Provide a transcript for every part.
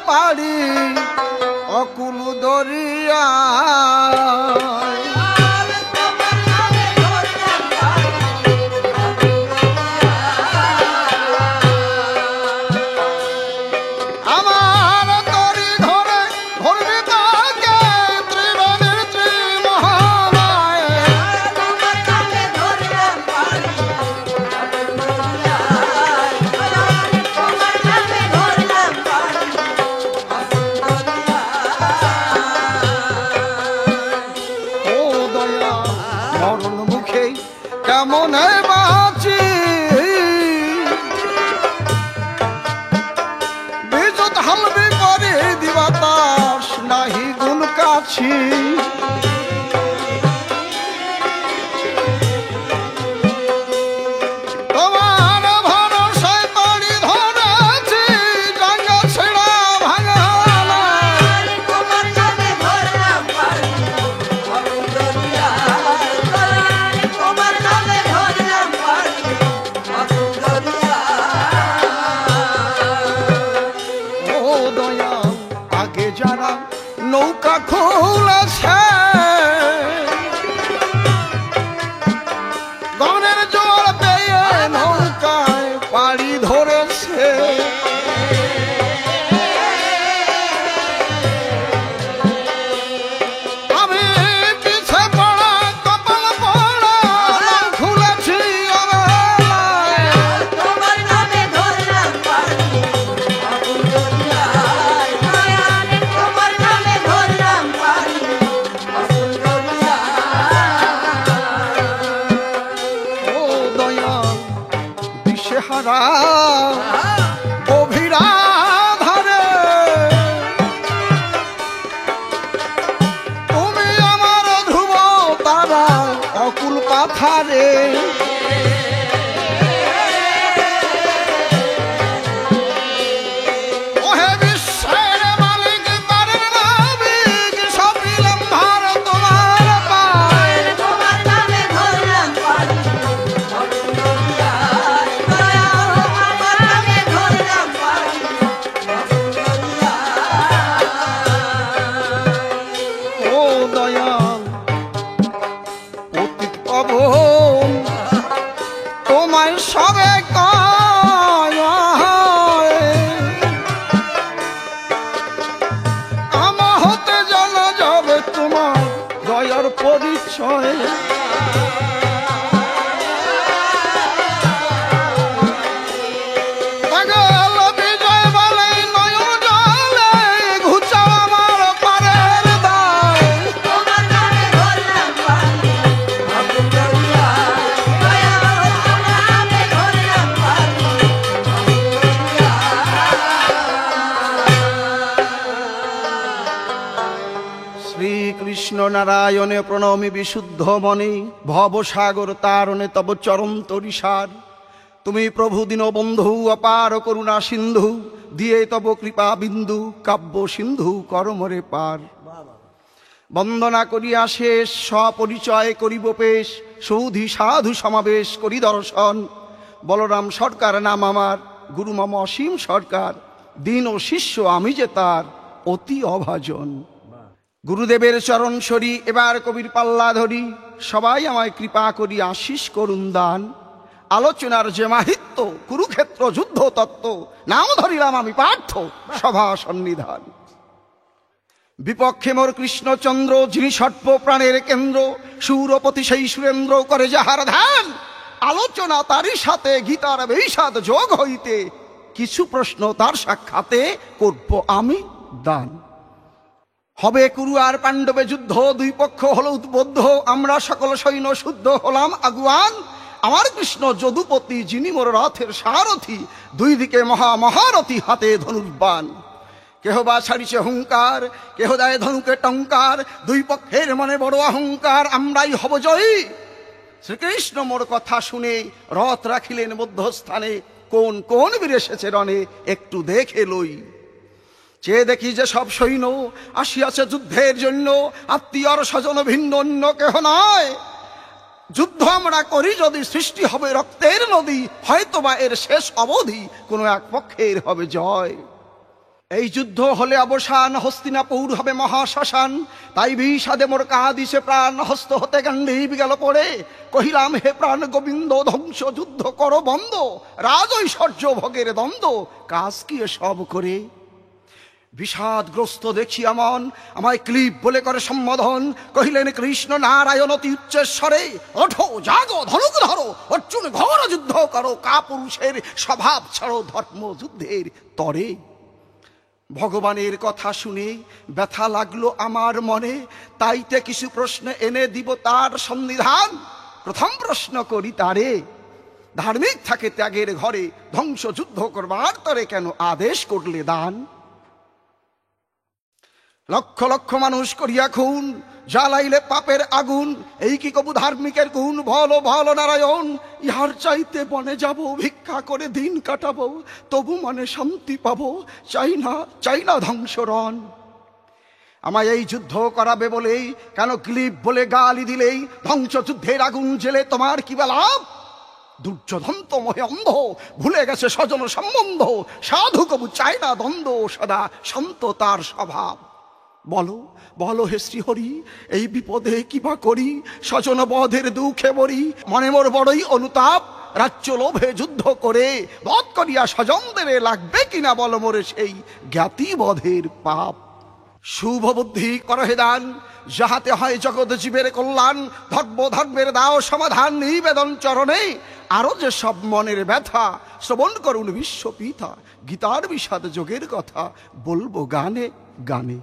পারি অকুল দরিয়া কেমনে বাঁচি বিজত হালবি করে দিবাতাস নাহি গুণ কাছি তোমার ভরসায় তরি ধরেছি জাঙ্গা ছেড়া ভাঙা যারা নৌকা খুলেছে গনের জোর পেয়ে নৌকায় পাড়ি ধরেছে আমি পিছে পড়া কপাল পড়া খুলেছি হারা গভীরা ধারে তুমি আমার ধ্রুব তারা অকুল পাথারে ওহে বিশ্বের মালিক পারের নাবিক সব নিলাম ভার তোমার পায় তোমায় সবে আমা হতে জানা যাবে তোমার দয়ার পরিচয় বিজয় বলে নয়ন জলে ঘুচাও আমার পারের দায় শ্রীকৃষ্ণ নারায়ণে প্রণমি বিশুদ্ধ মনে ভবসাগর তারণে তব চরণ তরিসার তুমি প্রভু দীনবন্ধু অপার করুণা সিন্ধু দিয়ে তব কৃপা বিন্দু কাব্য সিন্ধু করমরে পার বন্দনা করিয়া শেষ স্বপরিচয় করিব পেশ সৌধি সাধু সমাবেশ করি দর্শন বলরাম সরকার নাম আমার গুরু মম অসীম সরকার দিন ও শিষ্য আমি যে তার অতি অভাজন গুরুদেবের চরণ সরি এবার কবির পাল্লা ধরি সবাই আমায় কৃপা করি আশিস করুন দান আলোচনার যে মাহিত্য কুরুক্ষেত্র যুদ্ধ তত্ত্ব নাম ধরিলাম আমি পার্থ সভা সন্নিধান বিপক্ষে মোর কৃষ্ণচন্দ্র যিনি সর্প প্রাণের কেন্দ্র সুরপতি সেই সুরেন্দ্র করে যাহার ধ্যান আলোচনা তারই সাথে গীতার বিষাদ যোগ হইতে কিছু প্রশ্ন তার সাক্ষাতে করব আমি দান হবে কুরু আর পাণ্ডবে যুদ্ধ দুই পক্ষ হলো উদ্বুদ্ধ আমরা সকল সৈন্য শুদ্ধ হলাম আগুয়ান আমার কৃষ্ণ যদুপতি যিনি মোর রথের সারথি দুই দিকে মহারথী হাতে ধনুর্বাণ কেহ বা ছাড়িছে হুঙ্কার কেহ দেয় ধনুকে টঙ্কার দুই পক্ষের মনে বড় অহংকার আমরাই হব জয়ী শ্রীকৃষ্ণ মোর কথা শুনে রথ রাখিলেন মধ্যস্থানে কোন কোন বীর এসেছে রণে একটু দেখে লই চেয়ে দেখি যে সব সৈন্য আসিয়াছে যুদ্ধের জন্য আত্মীয়র স্বজন ভিন্ন অন্য কেহ নয় যুদ্ধ আমরা করি যদি সৃষ্টি হবে রক্তের নদী হয়তোবা এর শেষ অবধি কোনো এক পক্ষের হবে জয় এই যুদ্ধ হলে অবসান, হস্তিনাপুর হবে মহাশ্মশান। তাই বিষাদে মোর কাঁদিছে প্রাণ, হস্ত হতে গান্ডীব গেল পড়ে। কহিলাম হে প্রাণ গোবিন্দ, ধ্বংস যুদ্ধ কর বন্ধ, রাজ ঐশ্বর্য ভোগের দ্বন্দ্ব, কাজ কি সব করে। বিষাদগ্রস্ত দেখিয়া মন আমায় ক্লিপ বলে করে সম্বোধন, কহিলেন কৃষ্ণ নারায়ণ অতি উচ্চেশ্বরে, ওঠো জাগো ধনুক ধরো, অর্জুন ঘোর যুদ্ধ করো, কাপুরুষের স্বভাব ছাড়ো ধর্ম যুদ্ধের তরে। ভগবানের কথা শুনে ব্যথা লাগলো আমার মনে, তাইতে কিছু প্রশ্ন এনে দিব তার সন্নিধান। প্রথম প্রশ্ন করি তারে, ধার্মিক থাকে ত্যাগের ঘরে, ধ্বংস যুদ্ধ করবার তরে কেন আদেশ করলে দান। লক্ষ লক্ষ মানুষ করিয়া খুন, জ্বালাইলে পাপের আগুন, এই কি কবু ধার্মিকের গুণ। বলো বলো নারায়ণ, ইহার চাইতে বনে যাব, ভিক্ষা করে দিন কাটাবো, তবু মনে শান্তি পাবো, চাই না ধ্বংসরণ। আমায় এই যুদ্ধ করাবে বলেই কেন ক্লিপ বলে গালি দিলেই, ধ্বংস যুদ্ধের আগুন জেলে তোমার কি বা লাভ। দুর্যোধন তো মোহে অন্ধ, ভুলে গেছে স্বজন সম্বন্ধ, সাধু কবু চায় না দ্বন্দ্ব, সদা শান্ত তার স্বভাব। বলো বলো হে শ্রীহরি, এই বিপদে কিবা করি, স্বজন বধের দুঃখে মরি, মনে মোর বড়ই অনুতাপ। রাজ্য লোভে যুদ্ধ করে বধ করিয়া স্বজনদের লাগবে কিনা বল মোরে সেই জ্ঞাতি বধের পাপ। শুভ বুদ্ধি করহে দান, যাহাতে হয় জগৎ জীবের কল্যাণ, ধর্মের দাও সমাধান নিবেদন চরণে। আরো যে সব মনের ব্যথা শ্রবণ করুন বিশ্বপিতা, গীতার বিষাদ যোগের কথা বলবো গানে গানে।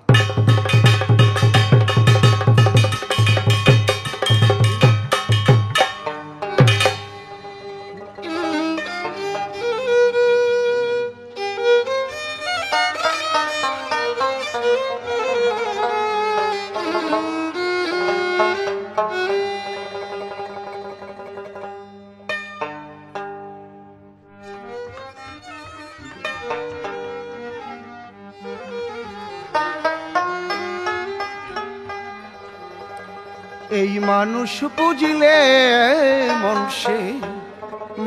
এই মানুষ পুজিলে মনসে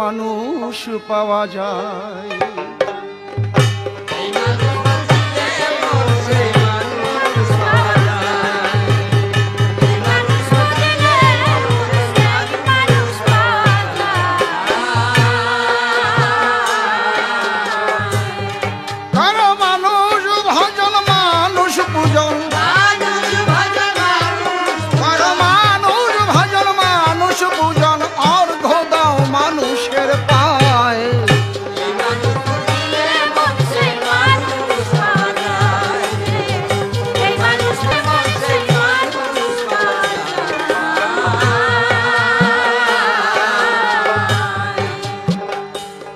মানুষ পাওয়া যায়, কারো মানুষ ভজন মানুষ পূজন, পূজন অর্ঘ দাও মানুষের পায়।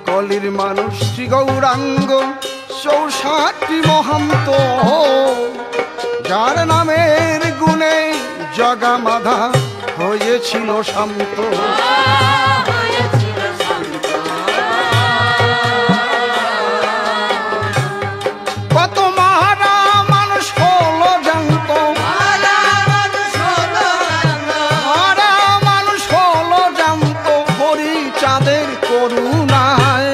কলির মানুষ শ্রী গৌরাঙ্গ 64টি মহান্ত, যার নামের গুণে জগা মাধা হয়েছিল শান্ত। কত মহারা মানুষ হলো জানত, মহারা মানুষ হলো জানত হরি চাঁদের করুণায়।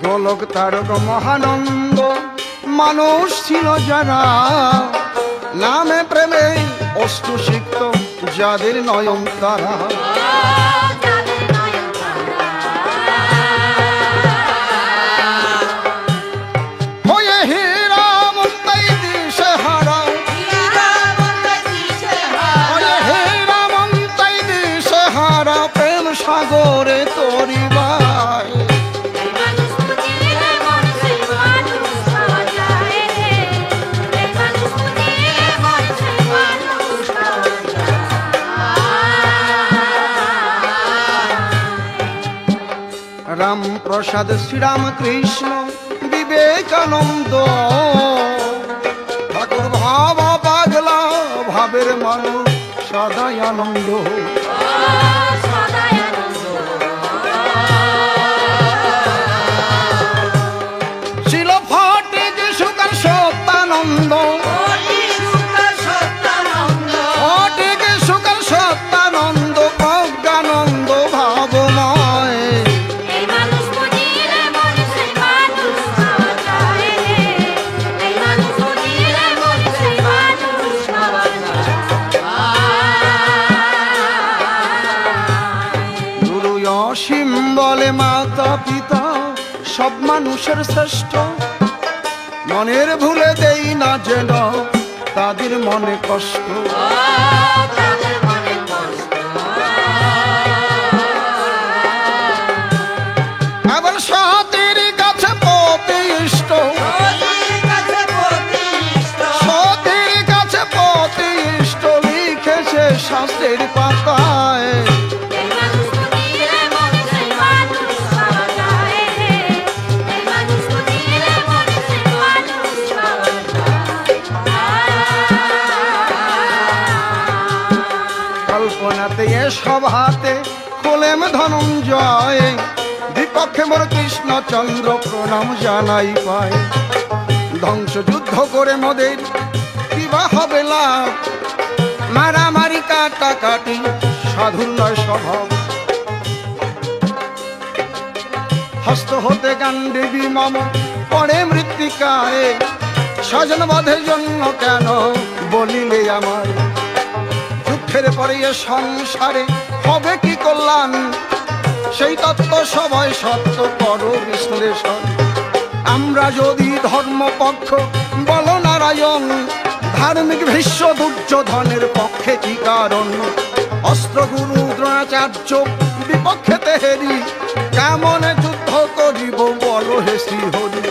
গোলক তারক মহানন্দ মানুষ ছিল যারা, নামে প্রেমে অস্তু সিক্ত যাদের নয়ন তারা। হয়ে হীরা মন্তাই দিশে হারা, হয়ে হীরা মন্তাই দিশে হারা, প্রেম সাগরে তরিবায়। রাম প্রসাদ শ্রীরামকৃষ্ণ বিবেকানন্দ, ঠাকুর ভাব পাগলা ভাবের মানুষ সদাই আনন্দ। ছিল ফটে যে সুকার সত্য সত্যানন্দ, অটিক সুখ সত্যানন্দ, প্রজ্ঞানন্দ ভাবময়। গুরু অসীম বলে মাতা পিতা সব মানুষের শ্রেষ্ঠ, মনের ভুলে দেই না যেন তাদের মনে কষ্ট। আবার সতীর কাছে পতি ইষ্ট, সতীর কাছে পতি ইষ্ট লিখেছে শাস্ত্রের পাতায়। কল্পনাতে এ সভাতে খোলেম ধনঞ্জয়, বিপক্ষে মোর কৃষ্ণচন্দ্র প্রণাম জানাই পায়। ধ্বংস যুদ্ধ করে মোদের কিবা হবে লাভ, মারামারি কাটাকাটি সাধুর নয় স্বভাব। হস্ত হতে গান্ডীবি মম পড়ে মৃত্তিকায়, স্বজন বধের জন্য কেন বলিলে আমায়। দুঃখের পরে এ সংসারে হবে কি কল্যাণ, সেই তত্ত্ব সবাই সত্য করো বিশ্লেষণ। আমরা যদি ধর্মপক্ষ বল নারায়ণ, ধার্মিক ভীষ্ম দুর্যোধনের পক্ষে কি কারণ। অস্ত্রগুরু দ্রোণাচার্য বিপক্ষে তেহেরি, কেমনে যুদ্ধ করিব বলো হে শ্রীহরি।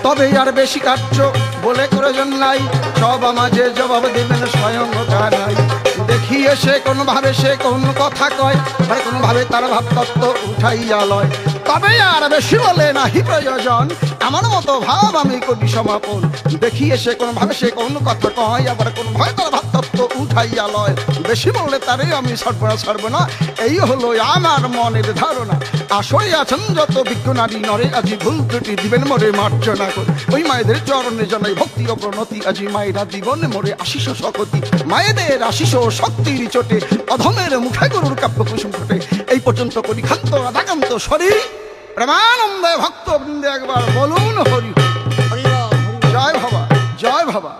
তবে আর বেশি কার্য বলে প্রয়োজন নাই, সব আমাকে জবাব দেবেন স্বয়ং তারাই। দেখিয়ে সে কোন ভাবে সে কোন কথা কয়, ভাই কোন ভাবে তার ভাবতত্ত্ব উঠাইয়া লয়। তবে আর বেশি বলে নাহি প্রয়োজন, আমার মতো ভাব আমি কবি সমাপন। দেখিয়ে সে কোন ভাবে সে কোন কথা কয়, আবার কোন ভাবে তার ভাবতত্ত্ব উঠাইয়া লয়। বেশি বললে তারে আমি সর্বনা সর্বনা, এই হলো আমার মনের ধারণা। আসলে আছেন যত বিজ্ঞ নারী নরে, আজি ভুল ত্রুটি দিবেন মোরে মার্জনা করে। ওই মায়েদের চরণে জানাই ভক্তি ও প্রণতি, আজি মায়েরা দিবন মোরে আশিস শকতি। মায়েদের আশিস ও শক্তির চোটে অধমের মুখে গরুর কাব্য কুসুম ফোটে। এই পর্যন্ত করি ক্ষান্ত রাধাকান্ত শরীর প্রেমানন্দে ভক্ত বৃন্দে একবার বলুন হরি হরি। জয় ভবা, জয় ভবা।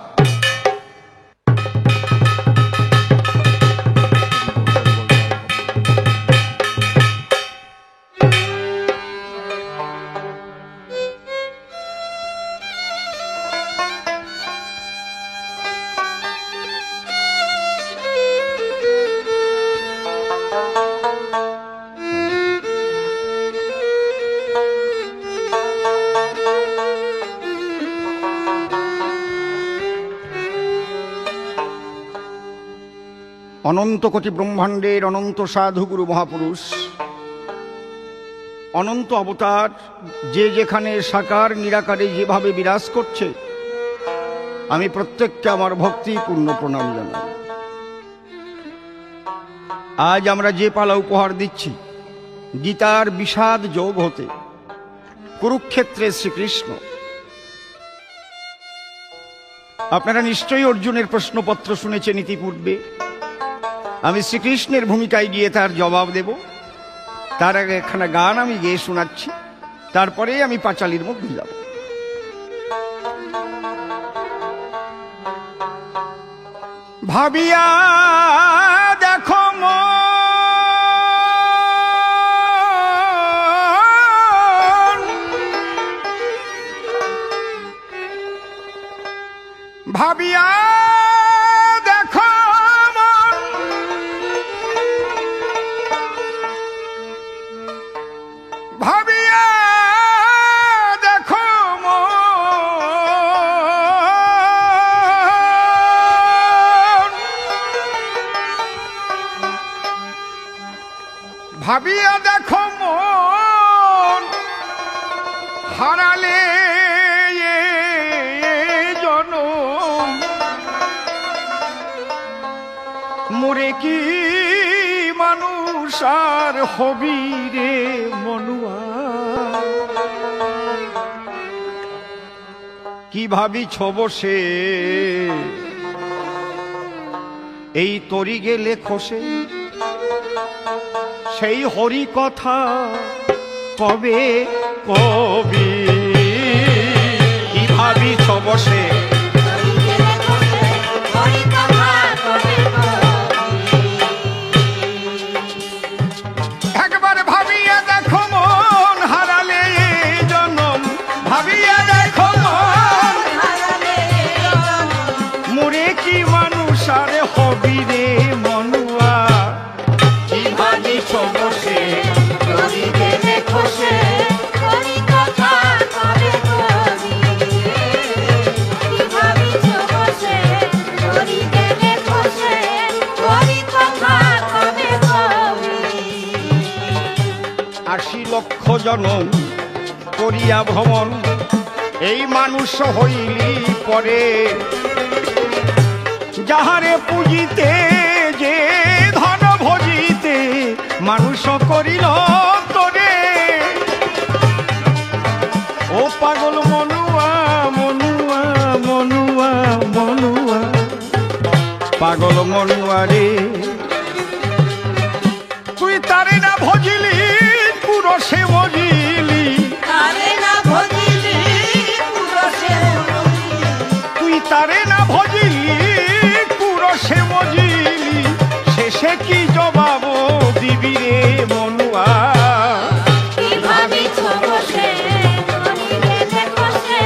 অনন্ত কোটি ব্রহ্মাণ্ডের অনন্ত সাধু গুরু মহাপুরুষ, অনন্ত অবতার যে যেখানে সাকার নিরাকারে যেভাবে বিরাজ করছে, আমি প্রত্যেককে আমার ভক্তিপূর্ণ প্রণাম জানাই। আজ আমরা যে পালা উপহার দিচ্ছি, গীতার বিষাদ যোগ হতে কুরুক্ষেত্রে শ্রীকৃষ্ণ। আপনারা নিশ্চয়ই অর্জুনের প্রশ্নপত্র শুনেছেন ইতিপূর্বে। আমি শ্রীকৃষ্ণের ভূমিকায় গিয়ে তার জবাব দেব। তার আগে একখানা গান আমি গেয়ে শোনাচ্ছি, তারপরে আমি পাঁচালির মধ্যে যাব। ভাবিয়া দেখো মন, ভাবিয়া দেখো মন, ভাবিয়া দেখো মন, ভাবিয়া দেখো মন, হারালে জনম, মোরে কি মানুষ আর হবি রে মনুয়া। কি ভাবিছ বসে এই তরি গেলে খসে সেই হরি কথা কবে কবি কি ভাবিছ বসে একবার ভাবিয়া দেখো মন হারালে জনম ভাবিয়া দেখো মন মোরে কি মানুষ আর হবি রে মনুয়া কি ভাবিছ বসে তরি গেলে খসে লক্ষ জনম করিয়া ভ্রমণ এই মানুষ হইলি পরে যাহারে পুজিতে যে ধন ভজিতে মানুষ করিল তোরে ও পাগল মনুয়া মনুয়া মনুয়া মনুয়া পাগল মনুয়া রে তুই তারে না ভজিলি পুরসে মজিলি তারে না ভজিলি পুরসে তুই তারে না ভজিলি পুরসে মজিলি শেষে কি জবাব দিবি রে মনুয়া কি ভাবিছ বসে তরি গেলে খসে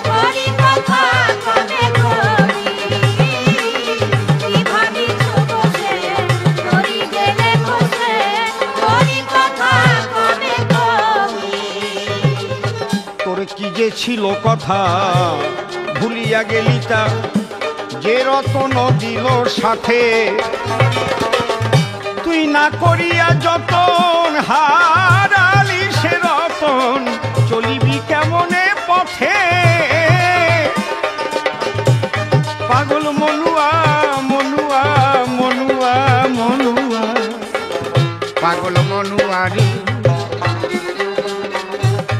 হরি কথা কবে কবি কি ভাবিছ বসে তরি গেলে খসে হরি কথা কবে কবি তোর কি যে ছিল কথা ভুলিয়া গেলি তা যে রতন দিল সাথে তুই না করিয়া যতন হারালি সে রতন চলিবি কেমনে পথে পাগল মনুয়া মনুয়া মনুয়া মনুয়া পাগল মনুয়ারি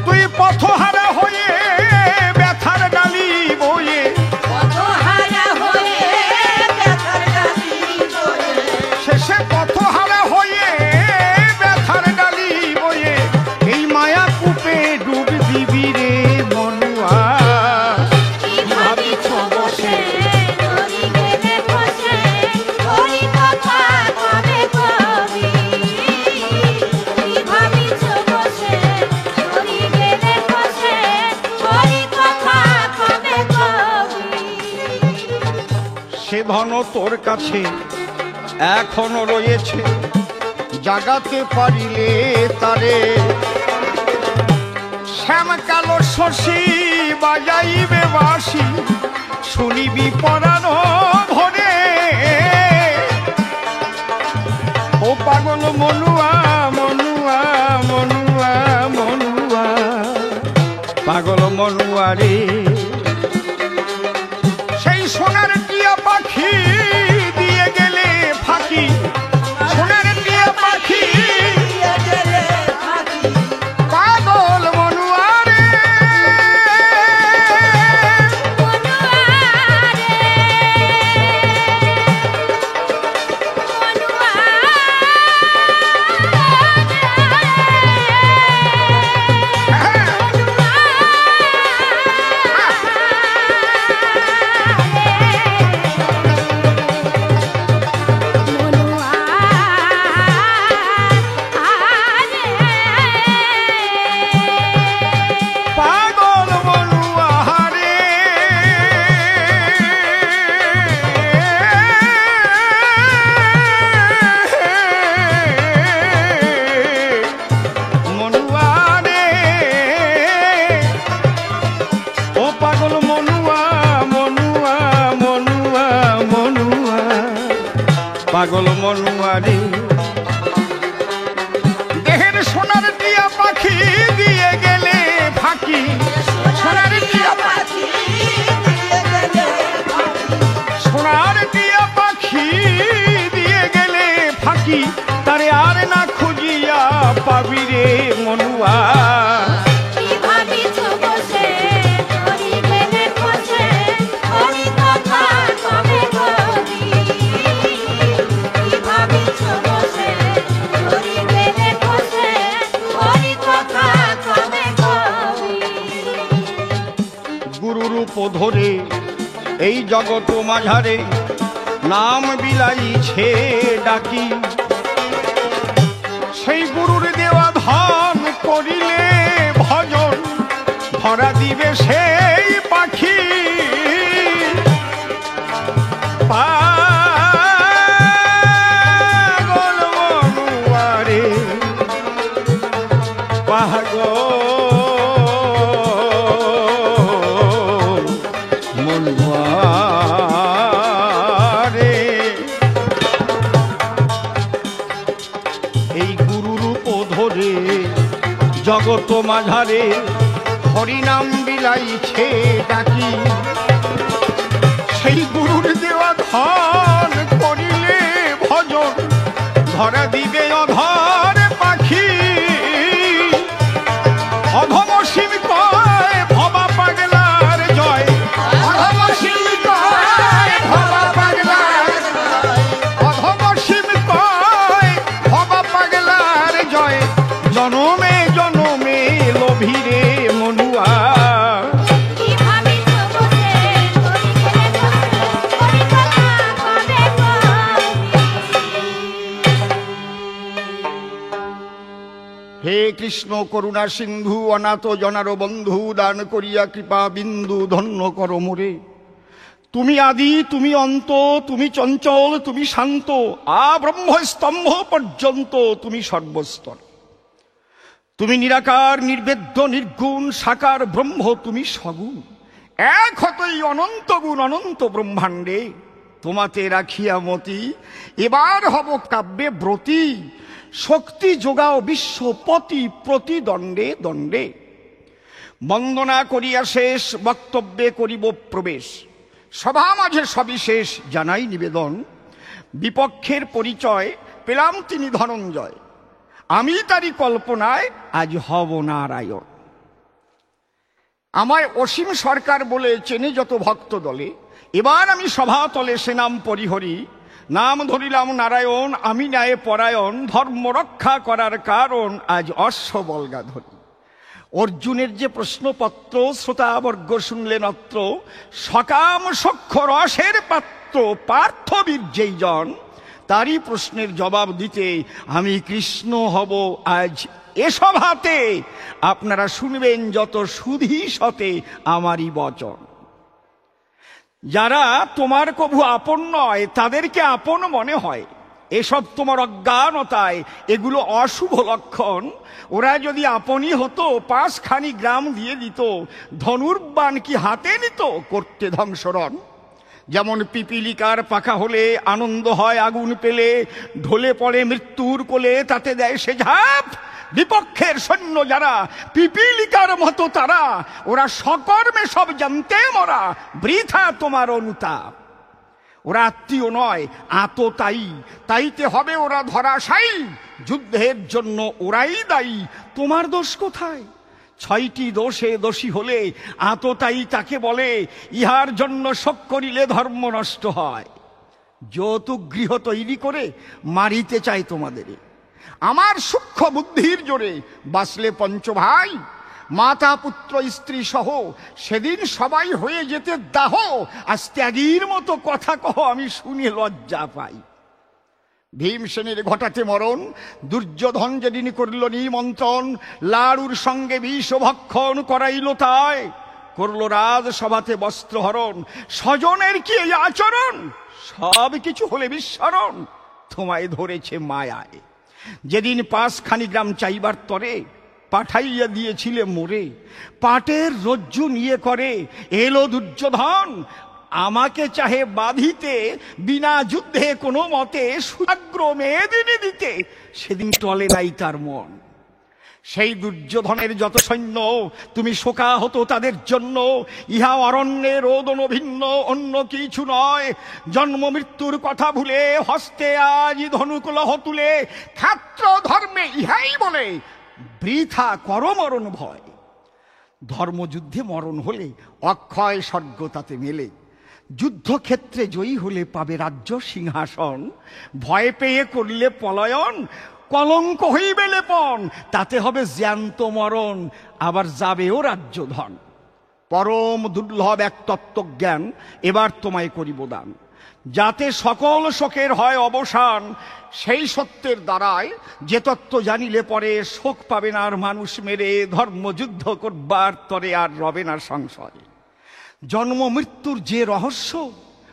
তুই পথহারা হয়ে ব্যথার ডালি বয়ে পথহারা হয়ে ব্যথার ডালি বয়ে শেষে পথহারা হয়ে ব্যথার ডালি বয়ে এই মায়া কূপে ডুব দিবি রে মনুয়া কি ভাবিছ বসে তরি গেলে খসে হরি কথা কবে কবি কি ভাবিছ বসে তরি গেলে খসে হরি কথা কবে কবি সে ধন তোর কাছে এখনো রয়েছে জাগাতে পারিলে তারে শ্যাম কালো শশী বাজাইবে বাঁশি শুনিবি পরানো ভরে ও পাগল মনুয়া মনুয়া মনুয়া মনুয়া পাগল মনুয়া রে সেই সোনার টিয়া পাখি দিয়ে গেলে ফাঁকি সোনার টিয়া পাখি দিয়ে গেলে থাকি পাগল মনুয়া রে মনুয়ারে পাগল মনুয়া রে মনুয়া রে ও পাগল মনুয়া মনুয়া মনুয়া মনুয়া পাগল মনুয়া রে দেহের সোনার টিয়া পাখি দিয়ে গেলে ফাঁকি সোনার টিয়া পাখি দিয়ে গেলে সোনার টিয়া পাখি দিয়ে গেলে ফাঁকি তারে আর না খুঁজিয়া পাবি রে মনুয়া কি ভাবিছ বসে তরি গেলে খসে ধরে এই জগৎ মাঝারে নাম বিলাইছে ডাকি। সেই গুরুর দেওয়া ধন করিলে ভজন ধরা দিবে সেই পাখি। পাগল মনুয়ারে পাগল মনুয়ারে। এই গুরুরূপ ধরে জগৎ মাঝারে হরিনাম বিলাইছে ডাকি। সেই গুরুর দেওয়া ধন করিলে ভজন ধরা দিবে অধর পাখি। অধমসীম কয় ভবা পাগলার জয়, অধমসীম কয় ভবা পাগলার জয়, অধমসীম কয় ভবা পাগলার জয়। জনমে জনমে লোভিরে মনুয়া কি ভাবিছ বসে ধরি গেলে খসে হরি কথা কবে কবি। হে কৃষ্ণ করুণা সিন্ধু অনাথ জনার বন্ধু দান করিয়া কৃপা বিন্দু ধন্য কর মোরে। তুমি আদি তুমি অন্ত তুমি চঞ্চল তুমি শান্ত ব্রহ্ম স্তম্ভ পর্যন্ত তুমি সর্বস্তর। তুমি নিরাকার নির্বেদ্য নির্গুণ সাকার ব্রহ্ম তুমি সগুণ। এক হতই অনন্ত গুণ অনন্ত ব্রহ্মাণ্ডে তোমাতে রাখিয়া মতি এবার হব কাব্যে ব্রতী। শক্তি যোগাও বিশ্বপতি প্রতিদণ্ডে দণ্ডে। বন্দনা করিয়া শেষ বক্তব্যে করিব প্রবেশ। সভা মাঝে সবিশেষ জানাই নিবেদন। বিপক্ষের পরিচয় পেলাম তিনি ধনঞ্জয়। আমি তারই কল্পনায় আজ হব নারায়ণ। আমায় অসীম সরকার বলে চেনে যত ভক্ত দলে। এবার আমি সভাতলে সে নাম পরিহরি। নাম ধরিলাম নারায়ণ আমি ন্যায় পরায়ণ। ধর্ম রক্ষা করার কারণ আজ অশ্ব বল্গাধরি। অর্জুনের যে প্রশ্নপত্র শ্রোতাবর্গ শুনলেন অত্র। সকাম সক্ষ রসের পাত্র পার্থবীর যেই জন। তারই প্রশ্নের জবাব দিতে আমি কৃষ্ণ হব আজ এ সভাতে। আপনারা শুনবেন যত সুধী সতে আমারই বচন। যারা তোমার কভু আপন নয় তাদেরকে আপন মনে হয়। এসব তোমার অজ্ঞানতায় এগুলো অশুভ লক্ষণ। ওরা যদি আপনই হতো 5খানি গ্রাম দিয়ে দিত। ধনুর্বাণ কি হাতে নিত করতে ধ্বংসরণ। যেমন পিপিলিকার পাখা হলে আনন্দ হয় আগুন পেলে। ঢলে পড়ে মৃত্যুর কোলে তাতে দেয় সে ঝাঁপ। বিপক্ষের সৈন্য যারা পিপিলিকার মতো তারা। ওরা সকর্মে সব জানতে মরা বৃথা তোমার অনুতাপ। ওরা আত্মীয় নয় আততায়ী তাইতে হবে ওরা ধরাশায়ী। যুদ্ধের জন্য ওরাই দায়ী তোমার দোষ কোথায়। 6টি দোষে দোষী হলে আততায়ী তাকে বলে। ইহার জন্য শোক করিলে ধর্ম নষ্ট হয়। যৌতুক গৃহ তৈরি করে মারিতে চাই তোমাদের। আমার সূক্ষ্ম বুদ্ধির জোরে বাঁচলে পঞ্চভাই। মাতা পুত্র স্ত্রী সহ সেদিন সবাই হয়ে যেতে দাহ। আজ ত্যাগীর মতো কথা কহ আমি শুনে লজ্জা পাই। ভীমসেনের ঘটাতে মরণ দুর্যোধন যেদিন করল নিমন্ত্রণ। লাড়ুর সঙ্গে বিষ ভক্ষণ করাইল তাই। করল রাজসভাতে বস্ত্রহরণ। স্বজনের কি এই আচরণ। সব কিছু হলে বিস্মরণ তোমায় ধরেছে মায়ায়। যেদিন 5খানি গ্রাম চাইবার তরে পাঠাইয়া দিয়েছিলে মোরে। পাটের রজ্জু নিয়ে করে এলো দুর্যোধন। আমাকে চাহে বাঁধিতে বিনা যুদ্ধে কোনো মতে সুরাগ্র মেদিনী দিতে। সেদিন টলে নাই তার মন। সেই দুর্যোধনের যত সৈন্য তুমি শোকাহত তাদের জন্য। ইহা অরণ্যে রোদন ভিন্ন অন্য কিছু নয়। জন্ম মৃত্যুর কথা ভুলে হস্তে আজ ধনুকলহ তুলে। ক্ষাত্র ধর্মে ইহাই বলে বৃথা কর মরণ ভয়। ধর্মযুদ্ধে মরণ হলে অক্ষয় স্বর্গ তাতে মেলে। যুদ্ধক্ষেত্রে জয়ী হলে পাবে রাজ্য সিংহাসন। ভয় পেয়ে করলে পলায়ন কলঙ্ক হইবে লেপন। তাতে হবে জ্যান্ত মরণ আবার যাবেও রাজ্য ধন। পরম দুর্লভ এক তত্ত্বজ্ঞান এবার তোমায় করিব দান, যাতে সকল শোকের হয় অবসান। সেই সত্যের দ্বারায় যে তত্ত্ব জানিলে পরে শোক পাবে না আর মানুষ মেরে, ধর্মযুদ্ধ করবার তরে আর রবে না সংশয়। জন্ম মৃত্যুর যে রহস্য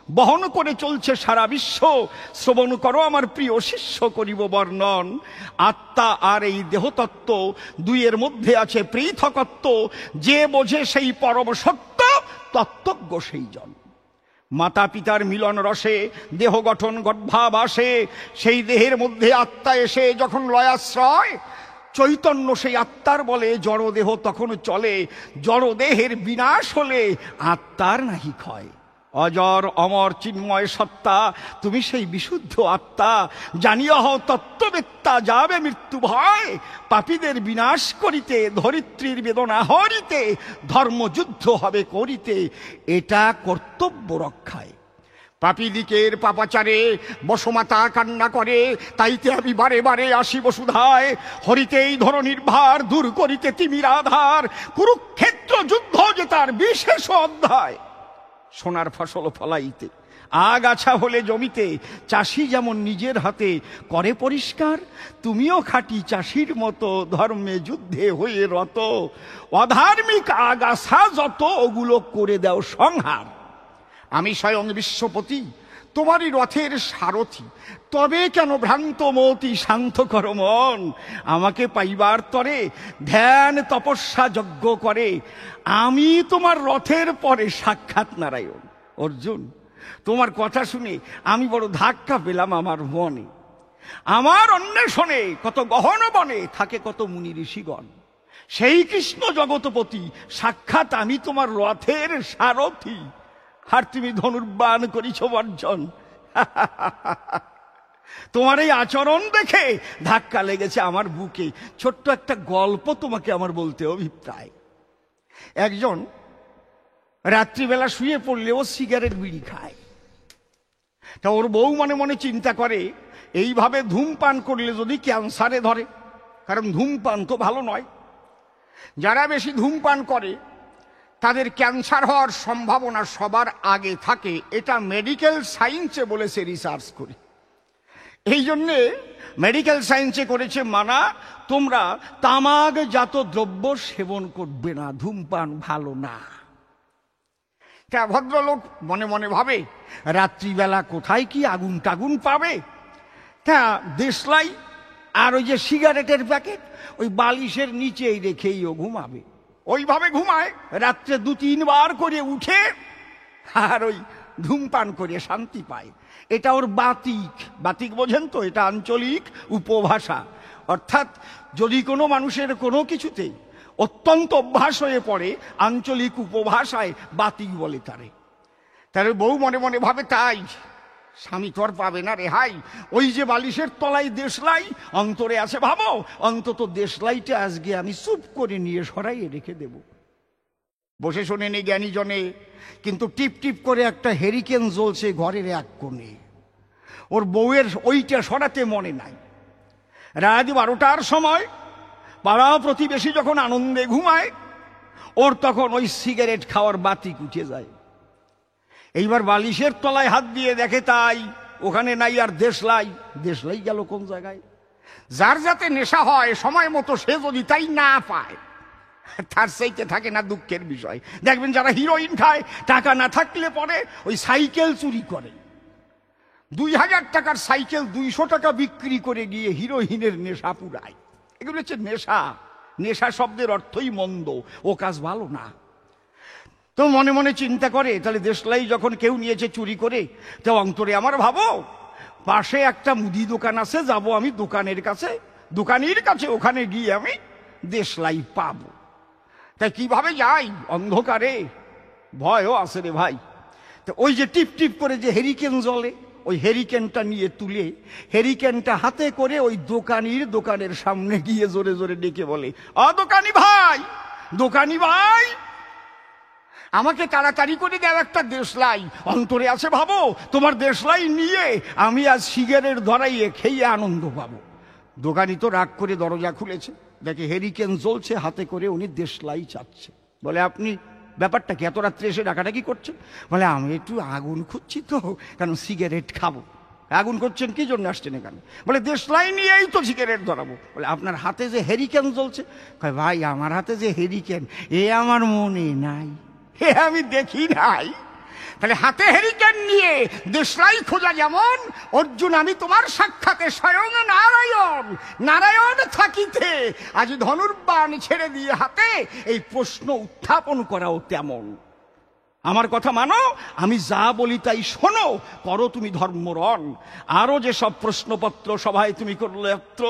বহন করে চলছে সারা বিশ্ব, শ্রবণ করো আমার প্রিয় শিষ্য করিব বর্ণন। আত্মা আর এই দেহতত্ত্ব দুইয়ের মধ্যে আছে পৃথকত্ব, যে বোঝে সেই পরম সত্য, তত্ত্বজ্ঞ সেই জন। মাতা পিতার মিলন রসে দেহ গঠন গর্ভাবাসে, সেই দেহের মধ্যে আত্মা এসে যখন লয়াশ্রয়, চৈতন্য সেই আত্মার বলে জড়দেহ তখন চলে। জড়দেহের বিনাশ হলে আত্মার নাহি ক্ষয়। অজর অমর চিন্ময় সত্তা তুমি সেই বিশুদ্ধ আত্মা, জানিয়া হও তত্ত্ববেত্তা যাবে মৃত্যু ভয়। পাপীদের বিনাশ করিতে ধরিত্রীর বেদনা হরিতে, ধর্মযুদ্ধ হবে করিতে এটা কর্তব্য রক্ষায়। পাপীদিকের পাপাচারে বসমাতা কান্না করে, তাইতে আমি বারে বারে আসি বসুধায়। হরিতেই ধরণীর ভার দূর করিতে তিমির আধার, কুরুক্ষেত্র যুদ্ধ যে তার বিশেষ অধ্যায়। সোনার ফসল ফলাইতে আগাছা হলে জমিতে, চাষি যেমন নিজের হাতে করে পরিষ্কার, তুমিও খাঁটি চাষির মতো ধর্মে যুদ্ধে হয়ে রত। অধার্মিক আগাছা যত ওগুলো করে দাও সংহার। আমি স্বয়ং বিশ্বপতি তোমারই রথের সারথি, তবে কেন ভ্রান্ত মতি শান্ত কর মন। আমাকে পাইবার তরে ধ্যান তপস্যা যজ্ঞ করে, আমি তোমার রথের পরে সাক্ষাৎ নারায়ণ। অর্জুন, তোমার কথা শুনে আমি বড় ধাক্কা পেলাম আমার মনে। আমার অন্বেষণে কত গহন বনে থাকে কত মুনি ঋষিগণ, সেই কৃষ্ণ জগৎপতি সাক্ষাৎ আমি তোমার রথের সারথি। আর তুমি ধনুর্বাণ করিছ বর্জন। তোমার এই আচরণ দেখে ধাক্কা লেগেছে আমার বুকে। ছোট্ট একটা গল্প তোমাকে আমার বলতে অভিপ্রায়। একজন রাত্রিবেলা শুয়ে পড়লেও সিগারেট বিড়ি খায়। তা ওর বউ মনে মনে চিন্তা করে, এইভাবে ধূমপান করলে যদি ক্যান্সারে ধরে, কারণ ধূমপান তো ভালো নয়। যারা বেশি ধূমপান করে তাদের ক্যান্সার হওয়ার সম্ভাবনা সবার আগে থাকে, এটা মেডিকেল সায়েন্সে বলেছে রিসার্চ করে। এই জন্যে মেডিকেল সায়েন্সে করেছে মানা, তোমরা তামাকজাত দ্রব্য সেবন করবে না, ধূমপান ভালো না। তা ভদ্রলোক মনে মনে ভাবে, রাত্রিবেলা কোথায় কি আগুন টাগুন পাবে। তা দেশলাই আর ওই যে সিগারেটের প্যাকেট ওই বালিশের নিচেই রেখেই ও ঘুমাবে। ওইভাবে ঘুমায়, রাত্রে 2-3 বার করে উঠে আর ওই ধূমপান করে শান্তি পায়। এটা ওর বাতিক। বাতিক বোঝেন তো? এটা আঞ্চলিক উপভাষা। অর্থাৎ যদি কোনো মানুষের কোনো কিছুতে অত্যন্ত অভ্যাস হয়ে পড়ে, আঞ্চলিক উপভাষায় বাতিক বলে তারে। তার বউ মনে মনে ভাবে, তাই স্বামী তোর পাবে না রেহাই। ওই যে বালিশের তলায় দেশলাই অন্তরে আছে, ভাবো অন্তত দেশলাইটা আজকে আমি চুপ করে নিয়ে সরাইয়ে রেখে দেব। বসে শোনেনি জ্ঞানী জনে, কিন্তু টিপ টিপ করে একটা হেরিকেন জ্বলছে ঘরের এক কোণে। ওর বউয়ের ওইটা সরাতে মনে নাই। রাত 12টার সময় পাড়া প্রতিবেশী যখন আনন্দে ঘুমায়, ওর তখন ওই সিগারেট খাওয়ার বাতিক উঠে যায়। এইবার বালিশের তলায় হাত দিয়ে দেখে, তাই ওখানে নাই আর দেশলাই। দেশলাই গেল কোন জায়গায়? যার যাতে নেশা হয় সময় মতো সে যদি তাই না পায়, তার সেইতে থাকে না দুঃখের বিষয়। দেখবেন যারা হিরোইন খায়, টাকা না থাকলে পরে ওই সাইকেল চুরি করে। 2000 টাকার সাইকেল 200 টাকা বিক্রি করে গিয়ে হিরোইনের নেশা পুরায়। এগুলো হচ্ছে নেশা। নেশা শব্দের অর্থই মন্দ, ও কাজ ভালো না। তো মনে মনে চিন্তা করে, তাহলে দেশলাই যখন কেউ নিয়েছে চুরি করে, তো অন্তরে আমার ভাবো পাশে একটা মুদি দোকান আছে, যাব আমি দোকানির কাছে, ওখানে গিয়ে আমি দেশলাই পাবো। তাই কিভাবে যাই? অন্ধকারে ভয়ও আছে রে ভাই। তো ওই যে টিপ টিপ করে যে হেরিকেন জ্বলে, ওই হেরিকেনটা নিয়ে তুলে হেরিকেনটা হাতে করে ওই দোকানের সামনে গিয়ে জোরে জোরে ডেকে বলে, দোকানি ভাই, আমাকে তাড়াতাড়ি করে দেও একটা দেশলাই। অন্তরে আছে ভাবো তোমার দেশলাই নিয়ে আমি আজ সিগারেট ধরাইয়ে খেয়ে আনন্দ পাবো। দোকানি তো রাগ করে দরজা খুলেছে, দেখে হেরিকেন জ্বলছে, হাতে করে উনি দেশলাই চাচ্ছে। বলে, আপনি ব্যাপারটা কি, এত রাত্রে এসে ডাকাডাকি করছেন? বলে আমি একটু আগুন খুঁজছি তো, কারণ সিগারেট খাবো। আগুন করছেন কি জন্য, আসছেন এখানে? বলে দেশলাই নিয়েই তো সিগারেট ধরাবো। বলে আপনার হাতে যে হেরিকেন জ্বলছে? কয় ভাই আমার হাতে যে হেরিকেন এ আমার মনে নাই, এ আমি দেখি নাই। তাহলে হাতে হেরিকেন নিয়ে দেশলাই খোঁজা যেমন, অর্জুন আমি তোমার সাক্ষাতে স্বয়ং নারায়ণ, নারায়ণ থাকিতে আজ ধনুর্বাণ ছেড়ে দিয়ে হাতে এই প্রশ্ন উত্থাপন করাও তেমন। আমার কথা মানো, আমি যা বলি তাই শোনো, করো তুমি ধর্মরণ। আরো যেসব প্রশ্নপত্র সভায় তুমি করলে অত্র,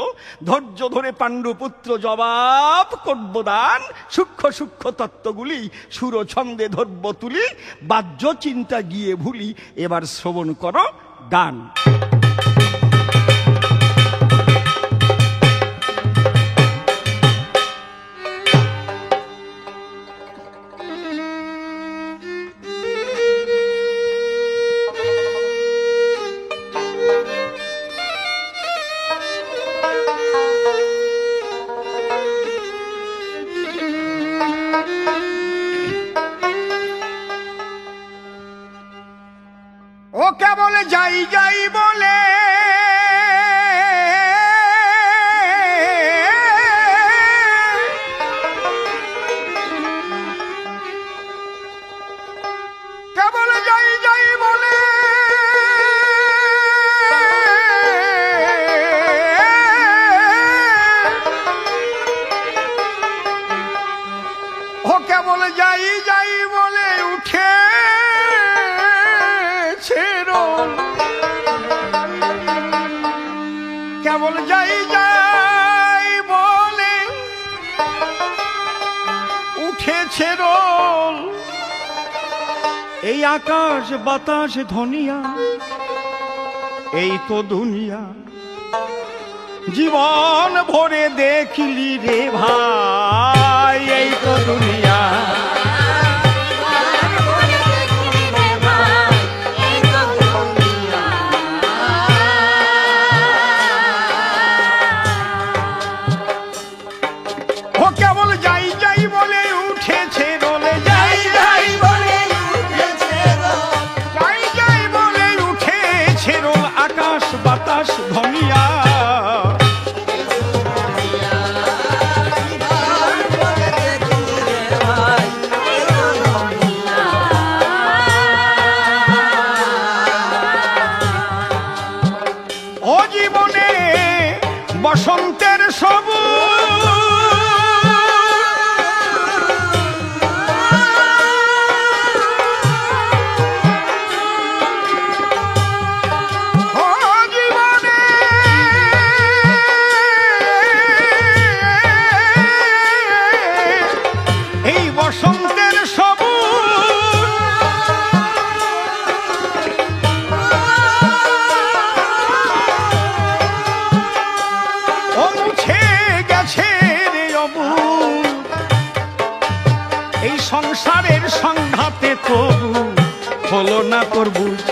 ধৈর্য ধরে পাণ্ডুপুত্র জবাব করব দান। সূক্ষ্ম সূক্ষ্ম তত্ত্বগুলি সুর ছন্দে ধর্ব তুলি, বাহ্য চিন্তা গিয়ে ভুলি, এবার শ্রবণ করো গান। ও কেবল যাই যাই বলে কেবল যাই যাই বলে ও কেবল যাই যাই বলে উঠে কেবল যাই যাই বলে উঠেছে রোল। এই আকাশ বাতাস ধনিয়া, এই তো দুনিয়া, জীবন ভরে দেখলি রে ভাই, এই তো দুনিয়া। কেবল যাই যাই বলে উঠেছে রোলে, যাই যাই বলে উঠেছে রোল, যাই যাই বলে উঠেছে রোল, আকাশ বাতাস ধনিয়া। ও জীবনে বসন্তের সবুজ, বসন্তের সবুজ ও মুছে গেছে রে অবুজ, এই সংসারের সংঘাতে তবু হলো না তোর বুঝ।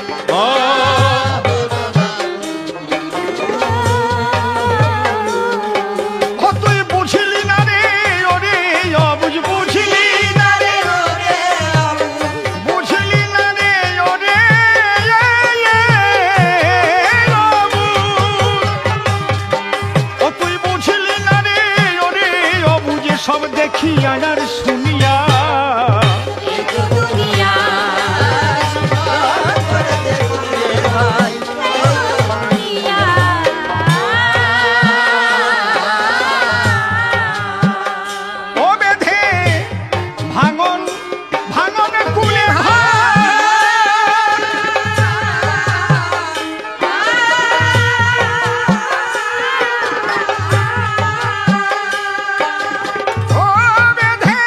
সব দেখি আর শুনিয়া ও বেধে ভাঙন ভাঙন কুলে ও বেধে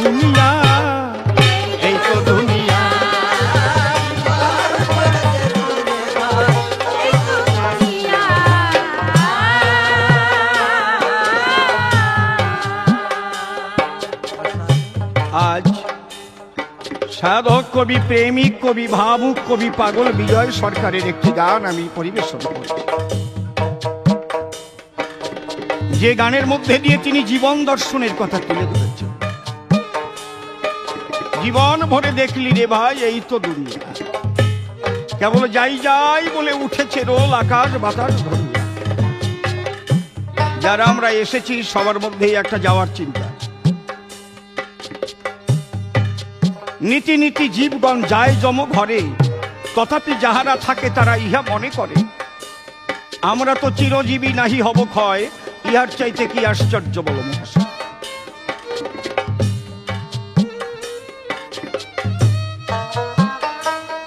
দুনিয়া, এই তো দুনিয়া। আজ সাধক কবি, প্রেমিক কবি, ভাবুক কবি পাগল বিজয় সরকারের একটি গান আমি পরিবেশন করছি, যে গানের মধ্যে দিয়ে তিনি জীবন দর্শনের কথা তুলে ধরেছেন। জীবন ভরে দেখলি রে ভাই এই তো দুনিয়া, কেবল যাই যাই বলে উঠেছে রোল আকাশ বাতাস ধরিয়া। যারা আমরা এসেছি সবার মধ্যেই একটা যাওয়ার চিন্তা। নীতি নীতি জীবগণ যায় যম ঘরে, তথাপি যাহারা থাকে তারা ইহা মনে করে, আমরা তো চিরজীবী নাহি হব ক্ষয়, ইহার চাইতে কি আশ্চর্য বল মহাশয়।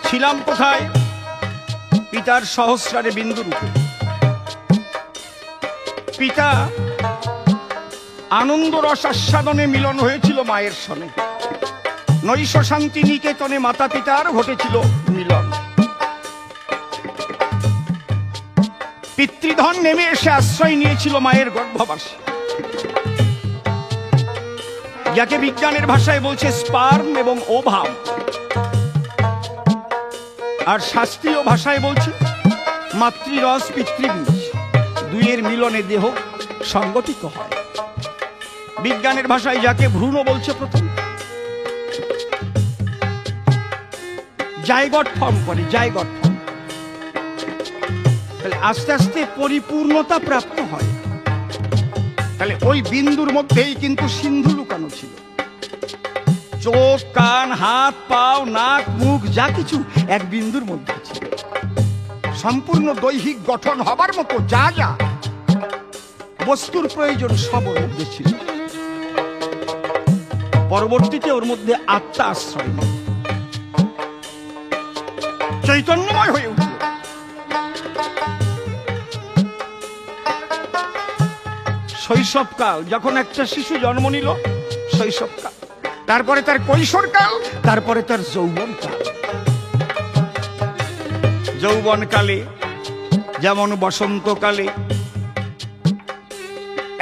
ছিলাম কোথায়? পিতার সহস্রারে বিন্দু রূপে। পিতা আনন্দ রস আস্বাদনে মিলন হয়েছিল মায়ের সনে, নৈশ শান্তি নিকেতনে মাতা পিতার ঘটেছিল মিলন। পিতৃধন নেমে এসে আশ্রয় নিয়েছিল মায়ের গর্ভবাসে, যাকে বিজ্ঞানের ভাষায় বলছে স্পার্ম এবং ওভাম, আর শাস্ত্রীয় ভাষায় বলছে মাতৃরস পিতৃবীজ, দুইয়ের মিলনে দেহ সংগঠিত হয়। বিজ্ঞানের ভাষায় যাকে ভ্রূণ বলছে প্রথম, জাইগট ফর্ম করে, জাইগট ফর্ম। তাহলে আস্তে আস্তে পরিপূর্ণতা প্রাপ্ত হয়। তাহলে ওই বিন্দুর মধ্যেই কিন্তু সিন্ধু লুকানো ছিল। চোখ, কান, হাত, পাও, নাক, মুখ যা কিছু এক বিন্দুর মধ্যে ছিল। সম্পূর্ণ দৈহিক গঠন হবার মতো যা যা বস্তুর প্রয়োজন সব ওর মধ্যে ছিল। পরবর্তীতে ওর মধ্যে আত্মা আশ্রয় নেয়, চৈতন্যময় হয়ে উঠল। শৈশবকাল, যখন একটা শিশু জন্ম নিল, শৈশবকাল, তারপরে তার কৈশোরকাল, তারপরে তার যৌবনকাল। যৌবনকালে যেমন বসন্তকালে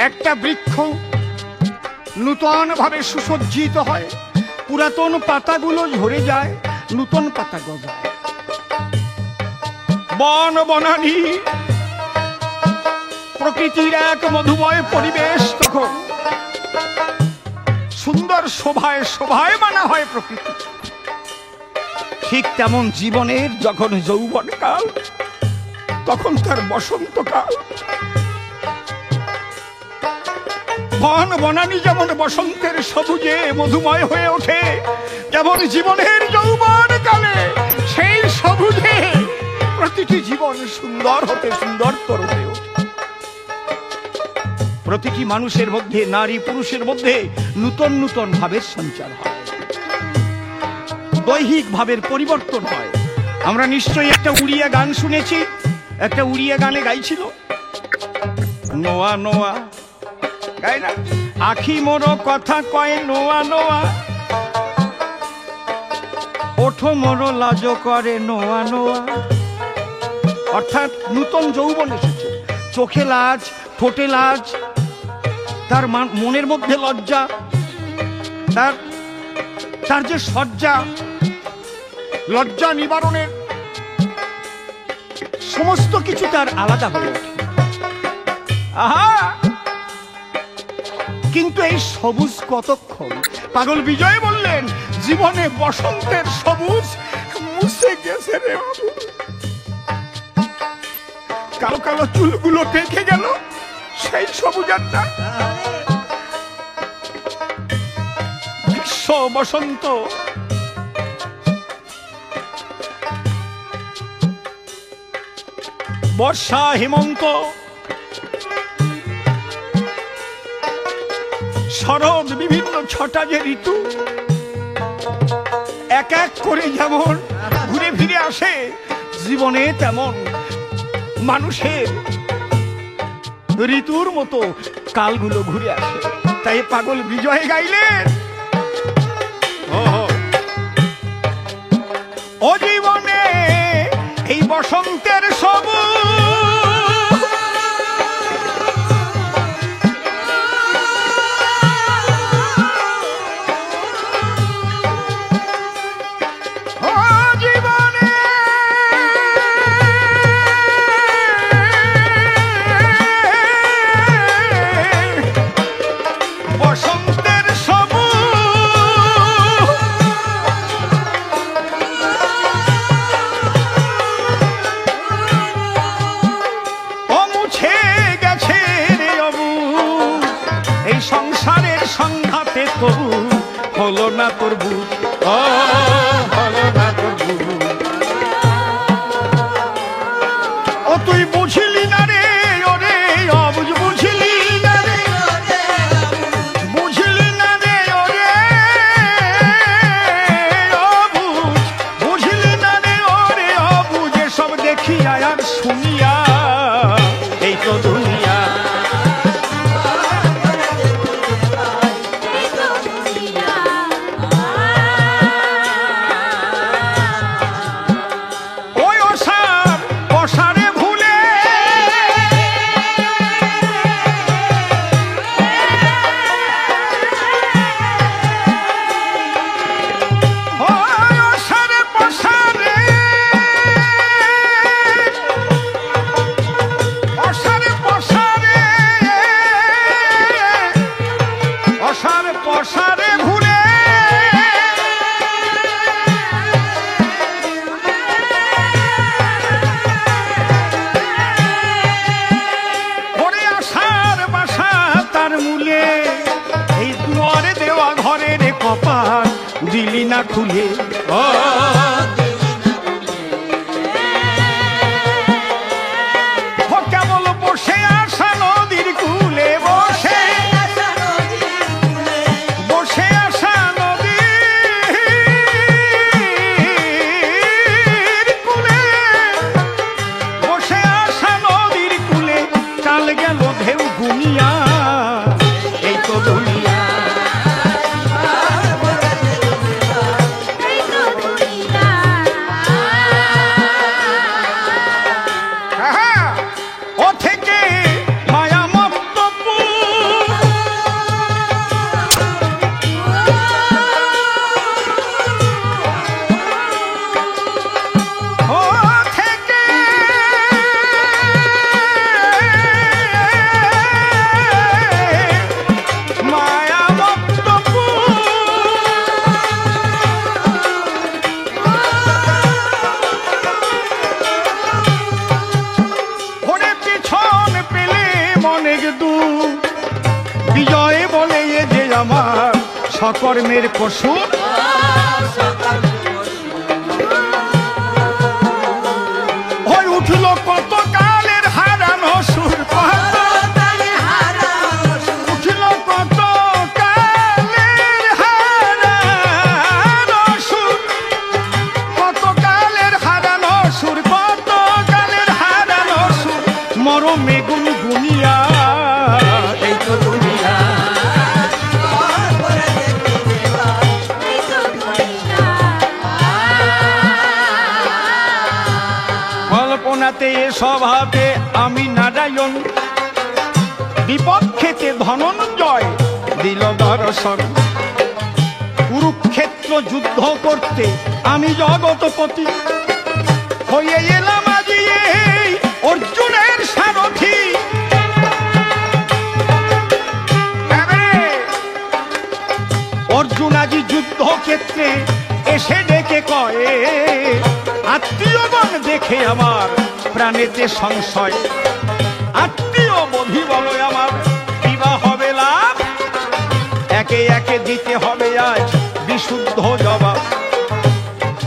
একটা বৃক্ষ নূতন ভাবে সুসজ্জিত হয়, পুরাতন পাতাগুলো ঝরে যায়, নূতন পাতা গজায়। বন বনানী প্রকৃতির এক মধুময় পরিবেশ, তখন সুন্দর শোভায় শোভায় মানা হয় প্রকৃতি। ঠিক তেমন জীবনের যখন যৌবনকাল, তখন তার বসন্তকাল। বন বনানী যেমন বসন্তের সবুজে মধুময় হয়ে ওঠে, যেমন জীবনের যৌবন কালে সেই সবুজে প্রতিটি জীবন সুন্দর হতে সুন্দরতর হয়ে ওঠে। প্রতিটি মানুষের মধ্যে, নারী পুরুষের মধ্যে নূতন নূতন ভাবের সঞ্চার হয়, দৈহিক ভাবের পরিবর্তন হয়। আমরা নিশ্চয়ই একটা উড়িয়া গান শুনেছি, একটা উড়িয়া গানে গাইছিল নোয়া নোয়া, গায় না? আখি মোর কথা কয় নোয়া নোয়া, ওঠো মোর লাজ করে নোয়া নোয়া। অর্থাৎ নূতন যৌবন এসেছে, চোখে লাজ, ঠোঁটে লাজ, তার মনের মধ্যে লজ্জা, তার যে সজ্জা, লজ্জা নিবারণের সমস্ত কিছু তার আলাদা হয়ে ওঠে। আহা, কিন্তু এই সবুজ কতক্ষণ? পাগল বিজয় বললেন, জীবনে বসন্তের সবুজ মুছে গেছে রে বাবু। কালো কালো চুলগুলো পেকে গেল, সেই সবুজারটা গ্রীষ্ম বসন্ত বর্ষা হেমন্ত শরৎ, বিভিন্ন ছটা যে ঋতু এক এক করে যেমন ঘুরে ফিরে আসে, জীবনে তেমন মানুষের ঋতুর মতো কালগুলো ঘুরে আসে। তাই পাগল বিজয় গাইলেন, ও জীবনে এই বসন্তের সবুজ ও জীবনে বসন্তের সবুজ ও মুছে গেছে রে অবুজ এই সংসারের সংঘাতে তবু হলো না তোর বুঝ হলো না তোর বুঝ ও তুই বুঝলি না রে ওরে অবুঝ বুঝলি না রে বুঝলি না রে ওরে অবুঝ বুঝলি না রে ওরে অবুঝ সব দেখিয়া আর শুনিয়া এই তো দুনিয়া ওই অসারে ভুলে ওই অসারে পসারে অসারে পসারে অসারে পসারে ভুলে ওরে আশার বাসা তার মূলে এই দুয়ারে দেওয়া ঘরের কপাল দিলি না খুলে ও কেবল বসে আসা নদীর কূলে বসে বসে আসা নদীর কূলে বসে আসা নদীর কূলে কাল গেল ঢেউ গুনিয়া এই তো দুনিয়া হ্যাঁ, ও থেকে মায়া মত্তপু ও থেকে মায়া মত্তপু ওরে পিছন পেলে মনের দুঃখ বিজয় বলে এ যে আমার সকর্মের পশু ওই উঠল কত কালের হারানো সুর উঠল কত কালের হারানো সুর কত কালের হারানো সুর কত কালের হারানো সুর মরমে গুনগুনিয়া এই তো দুনিয়া কল্পনাতে স্বভাবে আমি নারায়ণ বিপক্ষেতে ধনঞ্জয় দিল দর্শন কুরুক্ষেত্র যুদ্ধ করতে আমি জগৎপতি হয়ে এলাম আজি এই অর্জুনের সারথি অর্জুন আজি যুদ্ধক্ষেত্রে এসে ডেকে কয়ে আত্মীয়গণ দেখে আমার প্রাণেতে সংশয় আত্মীয় বধি বলো আমার বিবাহ হবে লাভ একে একে দিতে হবে আজ বিশুদ্ধ জবাব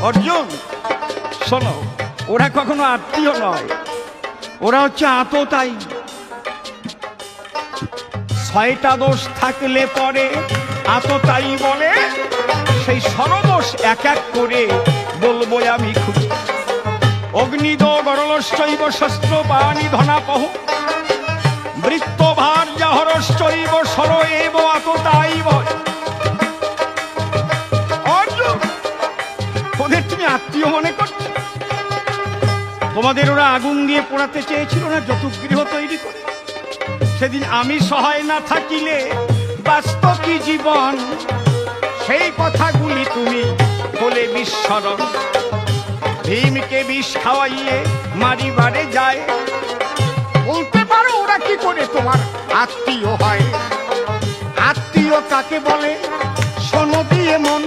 অর্জুন শোনো ওরা কখনো আত্মীয় নয় ওরা হচ্ছে আততায়ী ছয়টা দোষ থাকলে পরে আততায়ী বলে সেই সরদোষ এক এক করে বলবো আমি খুঁজে অগ্নিদ গরলশ্চৈব শস্ত্র পানি ধনাপহ বৃত্তভার জাহরশ্চৈব সর এব আততায়ী বয় ও তোমাদের ওরা আগুন দিয়ে পোড়াতে চেয়েছিল না যতুগৃহ তৈরি করে? সেদিন আমি সহায় না থাকিলে বাঁচত কি জীবন? সেই কথাগুলি তুমি বলে বিস্মরণ। ভীমকে বিষ খাওয়াইয়ে মারিবারে যায়, বলতে পারো ওরা কি করে তোমার আত্মীয় হয়? আত্মীয় কাকে বলে শোনো দিয়ে মন,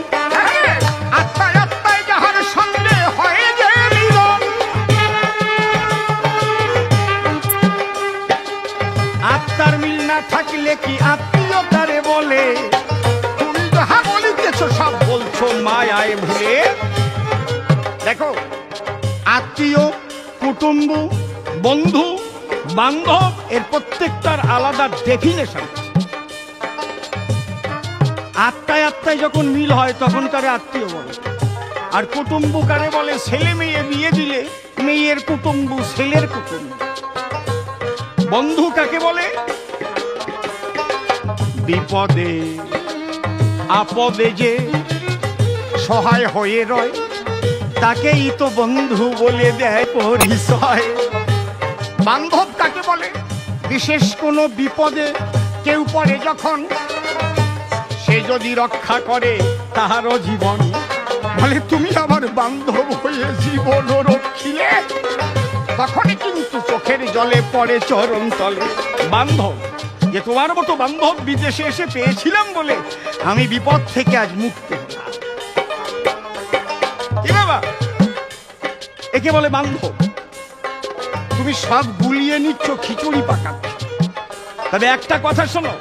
আত্মায় আত্মায় যাহার সঙ্গে হয় যে মিলন। আত্মার মিল না থাকলে কি আত্মীয়তারে বলে? তুমি যাহা বলিতেছ সব বলছো মায়ায় ভুলে। দেখো, আত্মীয়, কুটুম্ব, বন্ধু, বান্ধব এর প্রত্যেকটার আলাদা ডেফিনেশন। আত্মায় আত্মায় যখন মিল হয় তখন তারে আত্মীয় বলে। আর কুটুম্ব কারে বলে? ছেলে মেয়ে বিয়ে দিলে মেয়ের কুটুম্ব, ছেলের কুটুম্ব। বন্ধু কাকে বলে? বিপদে আপদে যে সহায় হয়ে রয় তাকেই তো বন্ধু বলে দেয় পরিচয়। বান্ধব কাকে বলে? বিশেষ কোনো বিপদে কেউ পড়ে যখন, সে যদি রক্ষা করে তাহারও জীবন। বলে তুমি আমার বান্ধব হয়ে জীবন রক্ষিলে, তখনই কিন্তু চোখের জলে পড়ে চরণ তলে। বান্ধব, যে তোমার মতো বান্ধব বিদেশে এসে পেয়েছিলাম বলে আমি বিপদ থেকে আজ মুক্ত হলাম। কি বাবা, একে বলে বান্ধব। তুমি সব গুলিয়ে নিচ্ছ, খিচুড়ি পাকাচ্ছ। তবে একটা কথা শোনো,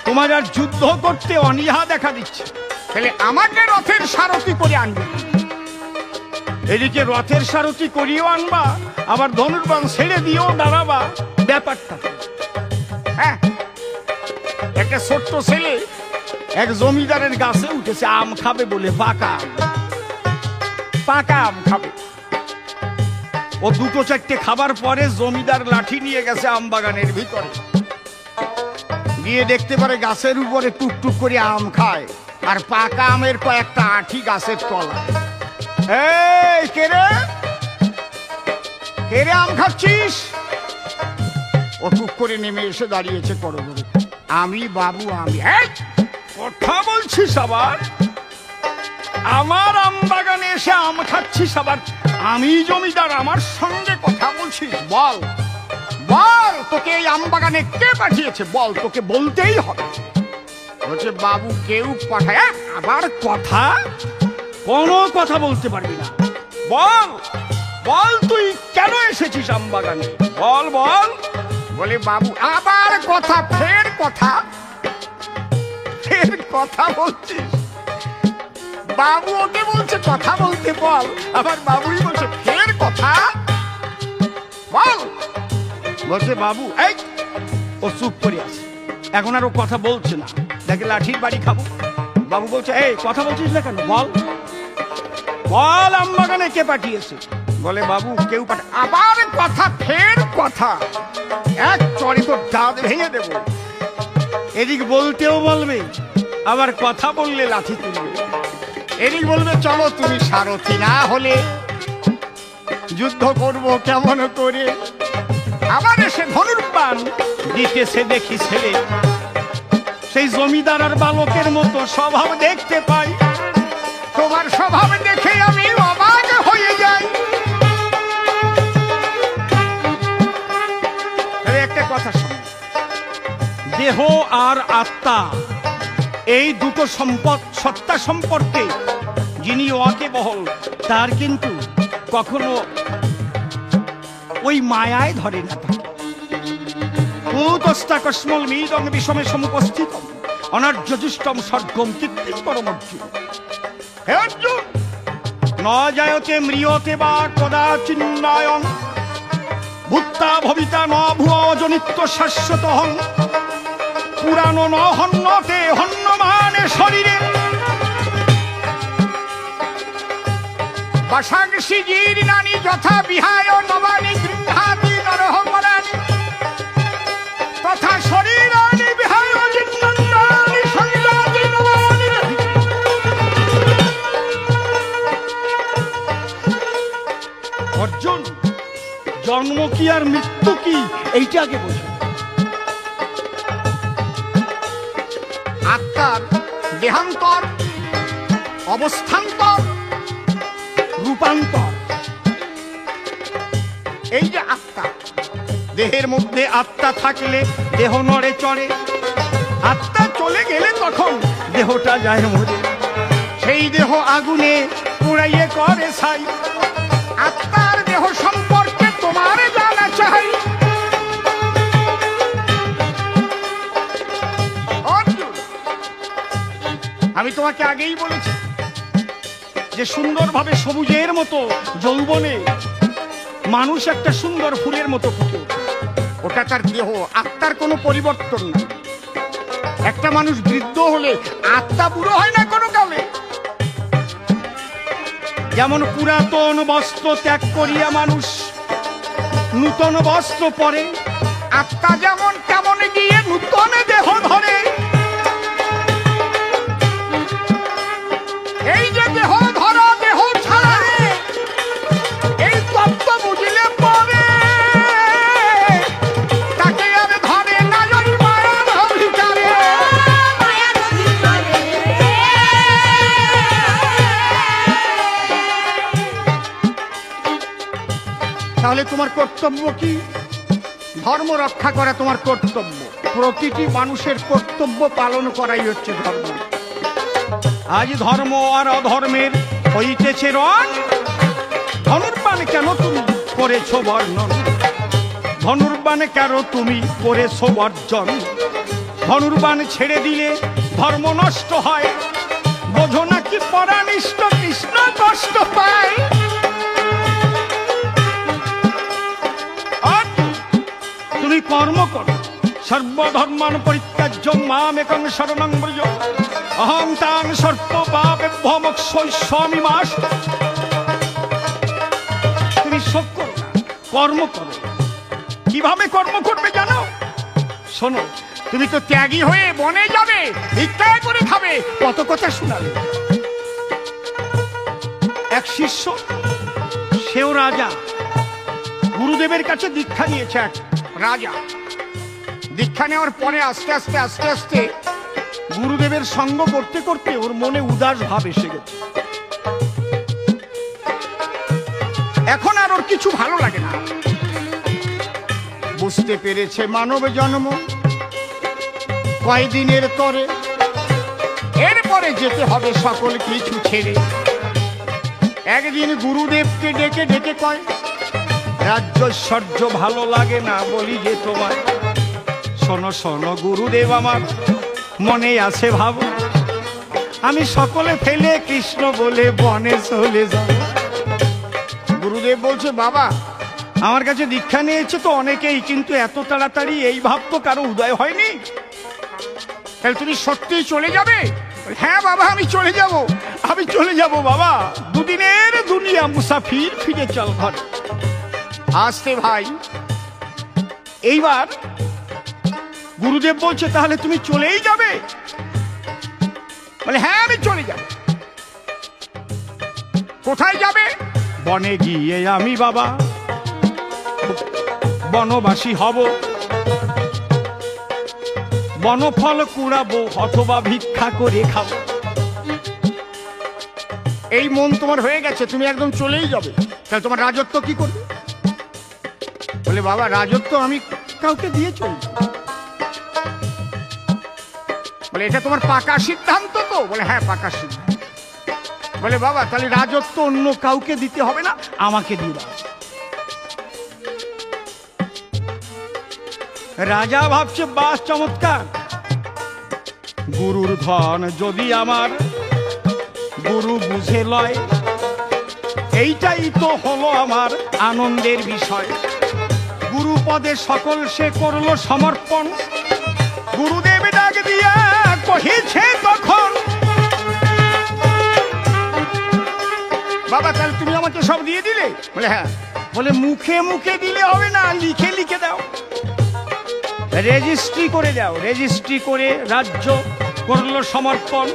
তোমার আর যুদ্ধ করতে অনীহা দেখা দিচ্ছে, তাহলে আমাকে রথের সারথি করে আনবে। এদিকে রথের সারথি করিয়েও আনবা, আবার ধনুর্বাণ ছেড়ে দিয়েও দাঁড়াবা। ব্যাপারটা হ্যাঁ, একটা ছোট্ট ছেলে এক জমিদারের গাছে উঠেছে আম খাবে বলে, পাকা আম, পাকা আম খাবে। ও দুটো চারটে খাবার পরে জমিদার লাঠি নিয়ে গেছে আম বাগানের ভিতরে, গিয়ে দেখতে পারে গাছের উপরে টুকটুক করে আম খায়, আর পাকা আমের কয়েকটা আঠি গাছের তলায়। এই কে রে, কে রে আম খাচ্ছিস? ও টুক করে নেমে এসে দাঁড়িয়েছে করজোড়ে। আমি বাবু, আমি। কথা বলছিস আবার? আমার আম বাগানে এসে আম খাচ্ছিস আবার? আমি জমিদার, আমার সঙ্গে কথা বলছিস? বল বল, তোকে এই আম বাগানে কে পাঠিয়েছে? বল, তোকে বলতেই হবে। বলছে বাবু কেউ পাঠায়। আবার কথা? কোনো কথা বলতে পারবি না। বল বল, তুই কেন এসেছিস আম বাগানে? বল বল। বলে বাবু আবার কথা, ফের কথা, ফের কথা বলছিস? বাবু ওকে বলছে কথা বলতে, বল, আবার বাবুই বলছে ফের কথা, বল। বলছে বাবু, এই ও চুপ করে আছে, এখন আর ও কথা বলছে না, দেখে লাঠির বাড়ি খাবো। বাবু বলছে এই কথা বলছিস না কেন? বল বল, আম বাগানে কে পাঠিয়েছে? বলে বাবু কেউ পাঠা। আবার কথা, ফের কথা, এক চড়ে তো দাঁত ভেঙে দেব। এদিক বলতেও বলবে, আবার কথা বললে লাঠি তুলবে। এদিক বলবে চলো তুমি সারথি না হলে যুদ্ধ করব কেমন করে। আবার এসে ধনুর্বাণ দিতেছে দেখি ছেলে, সেই জমিদার আর বালকের মতো স্বভাব দেখতে পাই। তোমার স্বভাব দেখে আমি অবাক হয়ে যাই। একটা কথা শোনো, দেহ আর আত্মা এই দুটো সম্পদ সত্তা সম্পর্কে যিনি ওয়াকিবহল, তার কিন্তু কখনো ওই মায়ায় ধরে না। কস্মল মিদং বিষমে সমুপস্থিত অনার্যজুষ্টম স্বর্গম কীর্তিম পরমর্জুন। হে অর্জুন, ন জায়তে ম্রিয়তে বা কদাচিন্নায়ং ভূত্তা ভবিতা ন ভুবজনিত্ব শাশ্বতহং পুরানো ন হন্যতে হন্যমানে শরীরে বাসাংসি জীর্ণানি যথা বিহায় নবানি গৃহাতি নরহমরানি তথা শরীরানি বিহায় জীর্ণানি সংযাতি নবানি। জন্ম কি আর মৃত্যু কি এইটা আগে বোঝো। আত্মার দেহান্তর, অবস্থান্তর, রূপান্তর, এই যে আত্মা, দেহের মধ্যে আত্মা থাকলে দেহ নড়ে চড়ে, আত্মা চলে গেলে তখন দেহটা যায় মরে, সেই দেহ আগুনে পুড়াইয়ে করে ছাই। আত্মার দেহ সম্পর্কে তোমার জানা চাই। অর্জুন, আমি তোমাকে আগেই বলেছি যে সুন্দরভাবে সবুজের মতো যৌবনে মানুষ একটা সুন্দর ফুলের মতো ফুটে ওঠে। ওটা তার দেহ, আত্মার কোনো পরিবর্তন নেই। একটা মানুষ বৃদ্ধ হলে আত্মা বুড়ো হয় না কোনো কালে। যেমন পুরাতন বস্ত্র ত্যাগ করিয়া মানুষ নূতন বস্ত্র পরে, আত্মা যেমন তেমন গিয়ে নূতন দেহ ধরে। এই যে দেহ ধরা, দেহ ছাড়া, এই তত্ত্ব বুঝলে পরে তাকে আর ধরে না ওই মায়ার ভিতরে। তাহলে তোমার কর্তব্য কি? ধর্ম রক্ষা করা তোমার কর্তব্য। প্রতিটি মানুষের কর্তব্য পালন করাই হচ্ছে ধর্ম। আজ ধর্ম আর অধর্মের হইতেছে রণ। ধনুর্বাণ কেন তুমি করেছ বর্ণন? ধনুর্বাণ কেন তুমি করেছ বর্জন? ধনুর্বাণ ছেড়ে দিলে ধর্ম নষ্ট হয়। বোঝো নাকি পরানিষ্ট কৃষ্ণ কষ্ট পায়। তুমি কর্ম করো, সর্বধর্মান পরিত্যাজ্য মামেকং শরণং ব্রজ, অহং তাং সর্বপাপেভ্যো মোক্ষয়িষ্যামি মা শুচঃ। তুমি শোক করো না, কর্ম করো। কিভাবে কর্ম করবে জানো? শোনো, তুমি তো ত্যাগী হয়ে বনে যাবে, ভিক্ষা করে খাবে, কত কথা শোনাবে। এক শিষ্য, সেও রাজা, গুরুদেবের কাছে দীক্ষা নিয়েছে। এক রাজা দীক্ষা নেওয়ার পরে আস্তে আস্তে আস্তে আস্তে গুরুদেবের সঙ্গ করতে করতে ওর মনে উদাস ভাব এসে গেছে। এখন আর ওর কিছু ভালো লাগে না। বুঝতে পেরেছে মানব জন্ম কয়দিনের তরে, এরপরে যেতে হবে সকল কিছু ছেড়ে। একদিন গুরুদেবকে ডেকে ডেকে কয়, রাজ্যশ্বর্য ভালো লাগে না বলি যে তোমায়। শোনো শোনো গুরুদেব, আমার মনে আছে ভাব, আমি সকলে ফেলে কৃষ্ণ বলে বনে চলে যাব। গুরুদেব বলছে, বাবা আমার কাছে দীক্ষা নিয়েছে তো অনেকেই, কিন্তু এত তাড়াতাড়ি এই ভাব তো কারো উদয় হয়নি। তাহলে তুমি সত্যিই চলে যাবে? হ্যাঁ বাবা, আমি চলে যাব, আমি চলে যাব বাবা। দুদিনের দুনিয়া মুসাফির, ফিরে চল ঘর। আসতে ভাই। এইবার গুরুদেব বলছে, তাহলে তুমি চলেই যাবে? বলে, হ্যাঁ আমি চলে যাব। কোথায় যাবে? বনে গিয়ে আমি বাবা বনবাসী হব, বনফল কুড়াবো অথবা ভিক্ষা করে খাবো। এই মন তোমার হয়ে গেছে, তুমি একদম চলেই যাবে। তাহলে তোমার রাজত্ব কি করবে? বলে, বাবা রাজত্ব আমি কাউকে দিয়ে চলব। বলে, এটা তোমার পাকা সিদ্ধান্ত তো? বলে, হ্যাঁ পাকা সিদ্ধান্ত। বলে, বাবা তাহলে রাজত্ব অন্য কাউকে দিতে হবে না, আমাকে দিয়ে দাও। রাজা ভাবছে, বাস চমৎকার, গুরুর ধন যদি আমার গুরু বুঝে লয়, এইটাই তো হলো আমার আনন্দের বিষয়। গুরু পদে সকল সে করলো সমর্পণ। গুরুদেব ডাক দিয়া কহিছে তখন, বাবা তাহলে তুমি আমাকে সব দিয়ে দিলে? বলে, হ্যাঁ। বলে, মুখে মুখে দিলে হবে না, লিখে লিখে দাও, রেজিস্ট্রি করে দাও। রেজিস্ট্রি করে রাজ্য করলো সমর্পণ।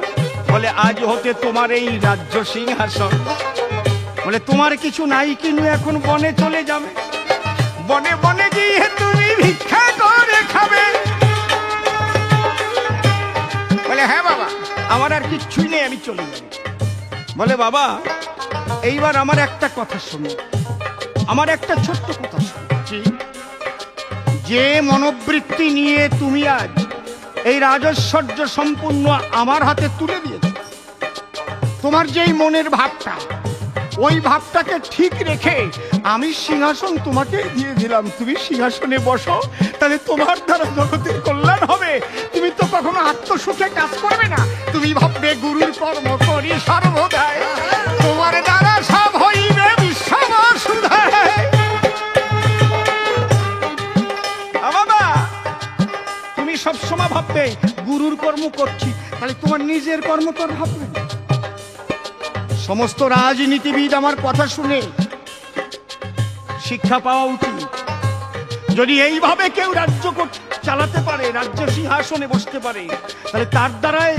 বলে, আজ হতে তোমার এই রাজ্য সিংহাসন। বলে, তোমার কিছু নাই কিনু এখন বনে চলে যাবে? বনে বনে গিয়ে তুমি ভিক্ষা করে খাবে। বলে হ্যাঁ বাবা, আমার আর কিচ্ছুই নেই, আমি চলে যাব। বলে বাবা, এইবার আমার একটা কথা শোনো, আমার একটা ছোট্ট কথা শোনো। যে মনোবৃত্তি নিয়ে তুমি আজ এই রাজৈশ্বর্য সম্পূর্ণ আমার হাতে তুলে দিয়েছ, তোমার যেই মনের ভাবটা, ওই ভাবটাকে ঠিক রেখে আমি সিংহাসন তোমাকে দিয়ে দিলাম। তুমি সিংহাসনে বসো, তাহলে তোমার দ্বারা জগতের কল্যাণ হবে। তুমি তো কখনো আত্মসুখে কাজ করবে না, তুমি ভাববে গুরুর কর্ম করি সর্বদাই, তোমার দ্বারা সব হইবে বিশ্ববসুধায়। বাবা, তুমি সবসময় ভাববে গুরুর কর্ম করছি, তাহলে তোমার নিজের কর্ম তো ভাববে না। সমস্ত রাজনীতিবিদ আমার কথা শুনে শিক্ষা পাওয়া উচিত। যদি এইভাবে কেউ রাজ্য চালাতে পারে, রাজ্য সিংহাসনে বসতে পারে, তাহলে তার দ্বারাই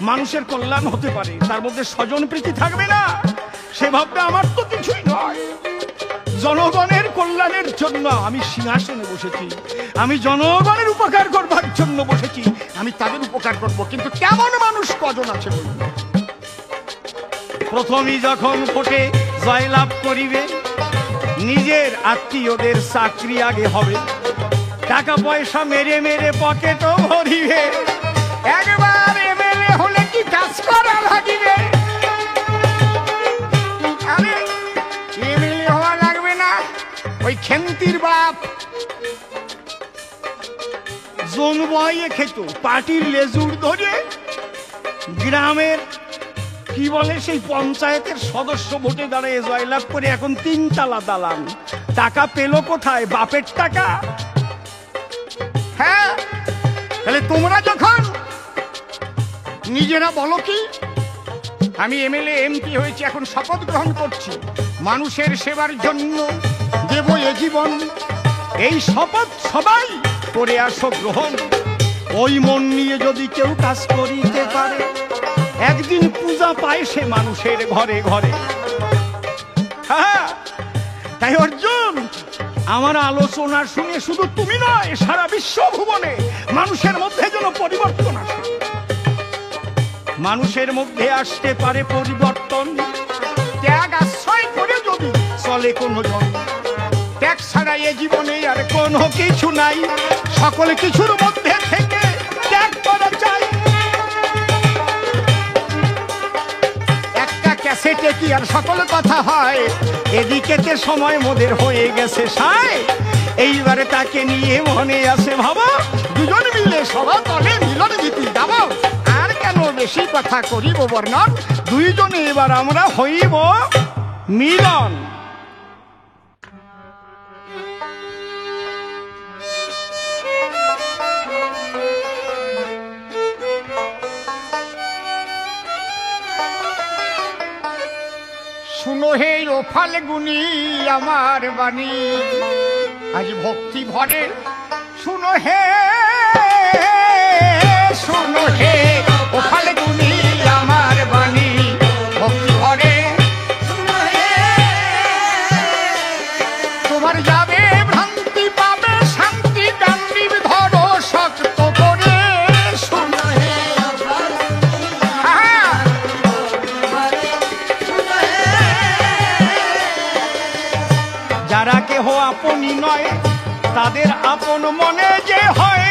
মানুষের কল্যাণ হতে পারে, তার মধ্যে স্বজন প্রীতি থাকবে না। সে ভাববে আমার তো কিছুই নয়, জনগণের কল্যাণের জন্য আমি সিংহাসনে বসেছি, আমি জনগণের উপকার করবার জন্য বসেছি, আমি তাদের উপকার করব। কিন্তু কেমন মানুষ কজন আছে বলুন? প্রথমেই যখন ভোটে জয়লাভ করিবে, নিজের আত্মীয়দের চাকরি আগে হবে, টাকা পয়সা মেরে মেরে পকেটও ভরিবে। একবার এমএলএ হলে কি কাজ করা লাগিবে? আরে এমএলএ হওয়া লাগবে না, ওই খেন্তির বাপ জোন বয়ে খেত, পার্টির লেজুর ধরে গ্রামের কি বলে সেই পঞ্চায়েতের সদস্য ভোটে দাঁড়িয়ে জয়লাভ করে এখন 3 তালা দালান। টাকা পেল কোথায়? বাপের টাকা। হ্যাঁ, তাহলে তোমরা যখন নিজেরা বলো কি আমি এমএলএ এমপি হয়েছি, এখন শপথ গ্রহণ করছি মানুষের সেবার জন্য দেব এ জীবন, এই শপথ সবাই করে আসো গ্রহণ। ওই মন নিয়ে যদি কেউ কাজ করিতে পারে, একদিন পূজা পায় সে মানুষের ঘরে ঘরে। হ্যাঁ, তাই অর্জুন, আমার আলোচনা শুনে শুধু তুমি নয়, সারা বিশ্ব ভুবনে মানুষের মধ্যে যেন পরিবর্তন আসে। মানুষের মধ্যে আসতে পারে পরিবর্তন, ত্যাগ আশ্রয় করে যদি চলে কোনো জন। ত্যাগ ছাড়া এ জীবনে আর কোনো কিছু নাই, সকল কিছুর মধ্যে থেকে ত্যাগ করা চাই। একটা ক্যাসেটে কি আর সকল কথা হয়? এদিকেতে সময় মোদের হয়ে গেছে সায়, এইবারে তাকে নিয়ে মনে আসে ভাবা, দুজন মিলে সভা তলে মিলন গীতি গাব। আর কেন বেশি কথা করিব বর্ণন, দুইজনে এবার আমরা হইব মিলন। শুনো হে ও ফাল্গুনি আমার বাণী, আজ ভক্তি ভরে শুনো হে, শুনো হে ও ফাল্গুনি আমার বাণী, ভক্তি ভরে শুনো হে। তোমার যাবে ভ্রান্তি, পাবে শান্তি, গান্ডীব ধরো শক্ত করে শুনো হে। যারা কেহ আপনি নয়, তাদের আপন মনে যে হয়,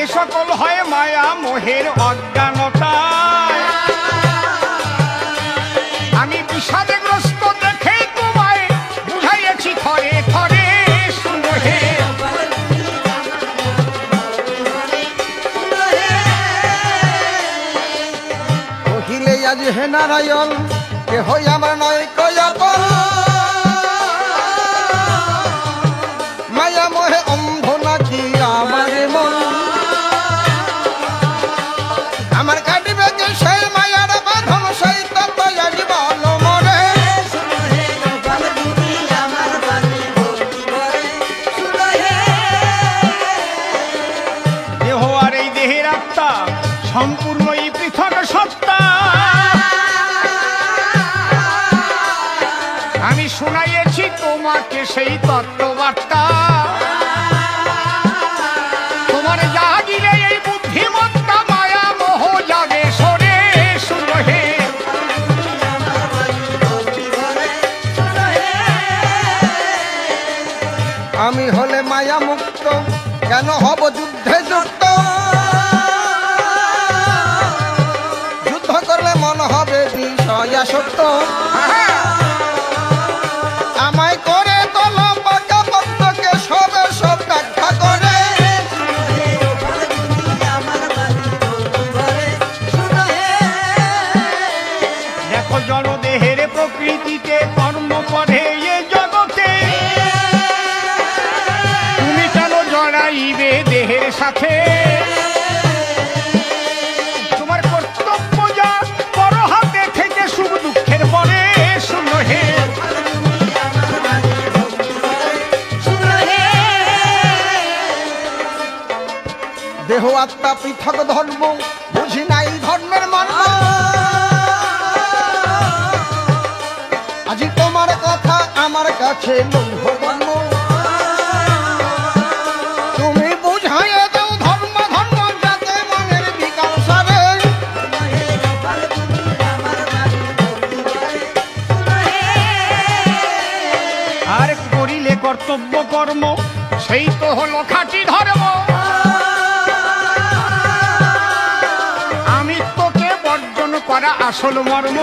এ সকল হয় মায়া মোহের অজ্ঞানতায়। আমি বিষাদগ্রস্ত দেখে তোমায় বুঝাইয়াছি থরে থরে শুনো হে। কহিলে আজ হে নারায়ণ, কে হই আমার নয় কয়াপন, মায়া মোহে অন্ধ নাকি আমার মন, আমার কাটিবে যে সেই মায়ার বাঁধন, সেই তত জীবন মরে। দেহ আর এই দেহের আত্মা সম্পূর্ণই পৃথক সত্তা। শোনাইয়েছি তোমাকে সেই তত্ত্ববার্তা। তোমার জাগিলে এই বুদ্ধিমত্তা মায়া মোহ যাবে সরে। শুনো হে আমি হলে মায়া মুক্ত কেন হব যুদ্ধে যুক্ত? যুদ্ধ করলে মন হবে বিষয়াসক্ত। আমায় করে তোলো পাকা পত্রকে সবে সব ব্যাখ্যা করে। দেখো জড়দেহের প্রকৃতিতে কর্ম করে এ জগতে। তুমি কেন জড়াইবে দেহের সাথে? তোমার কর্তব্য যা পর হাতে থেকে সুখ দুঃখের পরে। শুনো হে দেহ আত্মা পৃথক ধর্ম, বুঝি নাই ধর্মের মর্ম। আজি তোমার কথা আমার কাছে লৌহবর্ণ। তুমি বুঝাইয়ে দাও ধর্ম ধর্ম যাতে মনের বিকাশ সারে। আর করিলে কর্তব্য কর্ম, সেই তো হলো খাঁটি ধর্ম। আমিত্বকে বর্জন করা আসল মর্ম।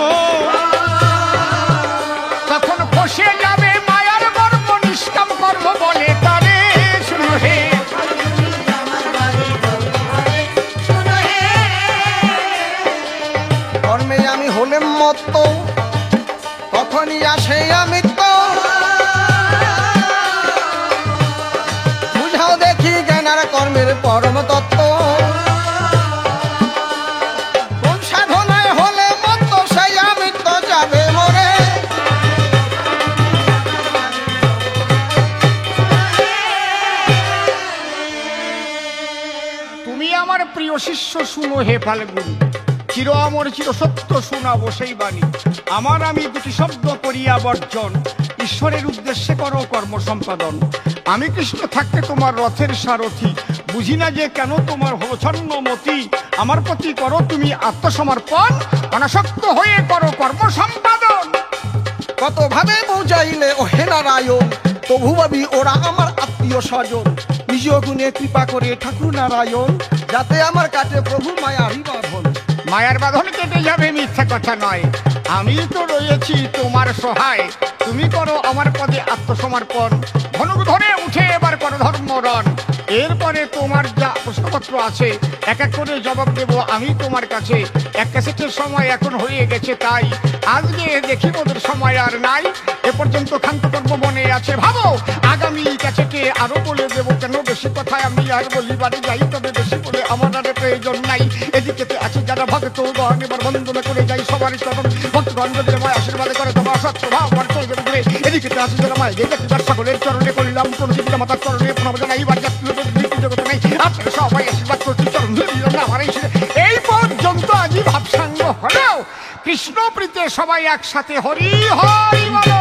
তখন ফসে যাবে মায়ার মর্ম, নিষ্কাম কর্ম বলে তারে। শুনো হে কর্মে আমি হলে মত্ত, তখনই আসে আমিত্ব। বুঝাও দেখি জ্ঞানার কর্মের পরম তত্ত্ব। কোন সাধনায় হলে মত্ত সেই আমিত্ব যাবে মরে। তুমি আমার প্রিয় শিষ্য, শুনো হে ফাল্গুন। চির অমর চির সত্য শোনাবো সেই বাণী। আমার আমি দুটি শব্দ করিয়া বর্জন, ঈশ্বরের উদ্দেশ্যে করো কর্ম সম্পাদন। আমি কৃষ্ণ থাকতে তোমার রথের সারথি, বুঝি না যে কেন তোমার হলো ছন্নমতি। আমার প্রতি করো তুমি আত্মসমর্পণ, অনাসক্ত হয়ে করো কর্ম সম্পাদন। কত ভাবে বুঝাইলে ও হে নারায়ণ, প্রভু ভাবি ওরা আমার আত্মীয় স্বজন। নিজ গুণে কৃপা করে ঠাকুর নারায়ণ, যাতে আমার কাছে প্রভু মায়ারই বাঁধন। মায়ার বাঁধন কেটে যাবে মিথ্যা কথা নয়, আমি তো রয়েছি তোমার সহায়। তুমি করো আমার পদে আত্মসমর্পণ, ধনুক ধরে উঠে এবার করো ধর্মরণ। এরপরে তোমার যা প্রশ্নপত্র আছে এক এক করে জবাব দেব আমি তোমার কাছে। এক ক্যাসেটের সময় এখন হয়ে গেছে, তাই আজকে দেখি ওদের সময় আর নাই। এ পর্যন্ত ক্ষান্ত কর্ম মনে আছে, ভাবো আগামী ক্যাসেটে আরো বলে দেবো। কেন বেশি কথায় আমি আর বলি বাড়ি যাই, তবে বেশি করে আমার আর প্রয়োজন নাই। এদিকে আছে যারা ভক্ত গণ, এবার বন্দনা করে যাই সবারই চরণ। ভক্তগণ যদি আমায় আশীর্বাদ করে তোমার সত্য ভাব আমার চলে যাবে ঘুরে। এদিকে আছে যারা মায় গেছে সকলের চরণে করলাম কোন পিতা মাতার চরণে প্রণাম জানাই। এইবার জগতে নেই আপনারা সবাই আশীর্বাদ করছি, চরণ ধরে দিলাম না আমার এই পর্যন্ত আজই ভাবসাঙ্গ হলেও কৃষ্ণ প্রীতে সবাই একসাথে হরি হরি বলো।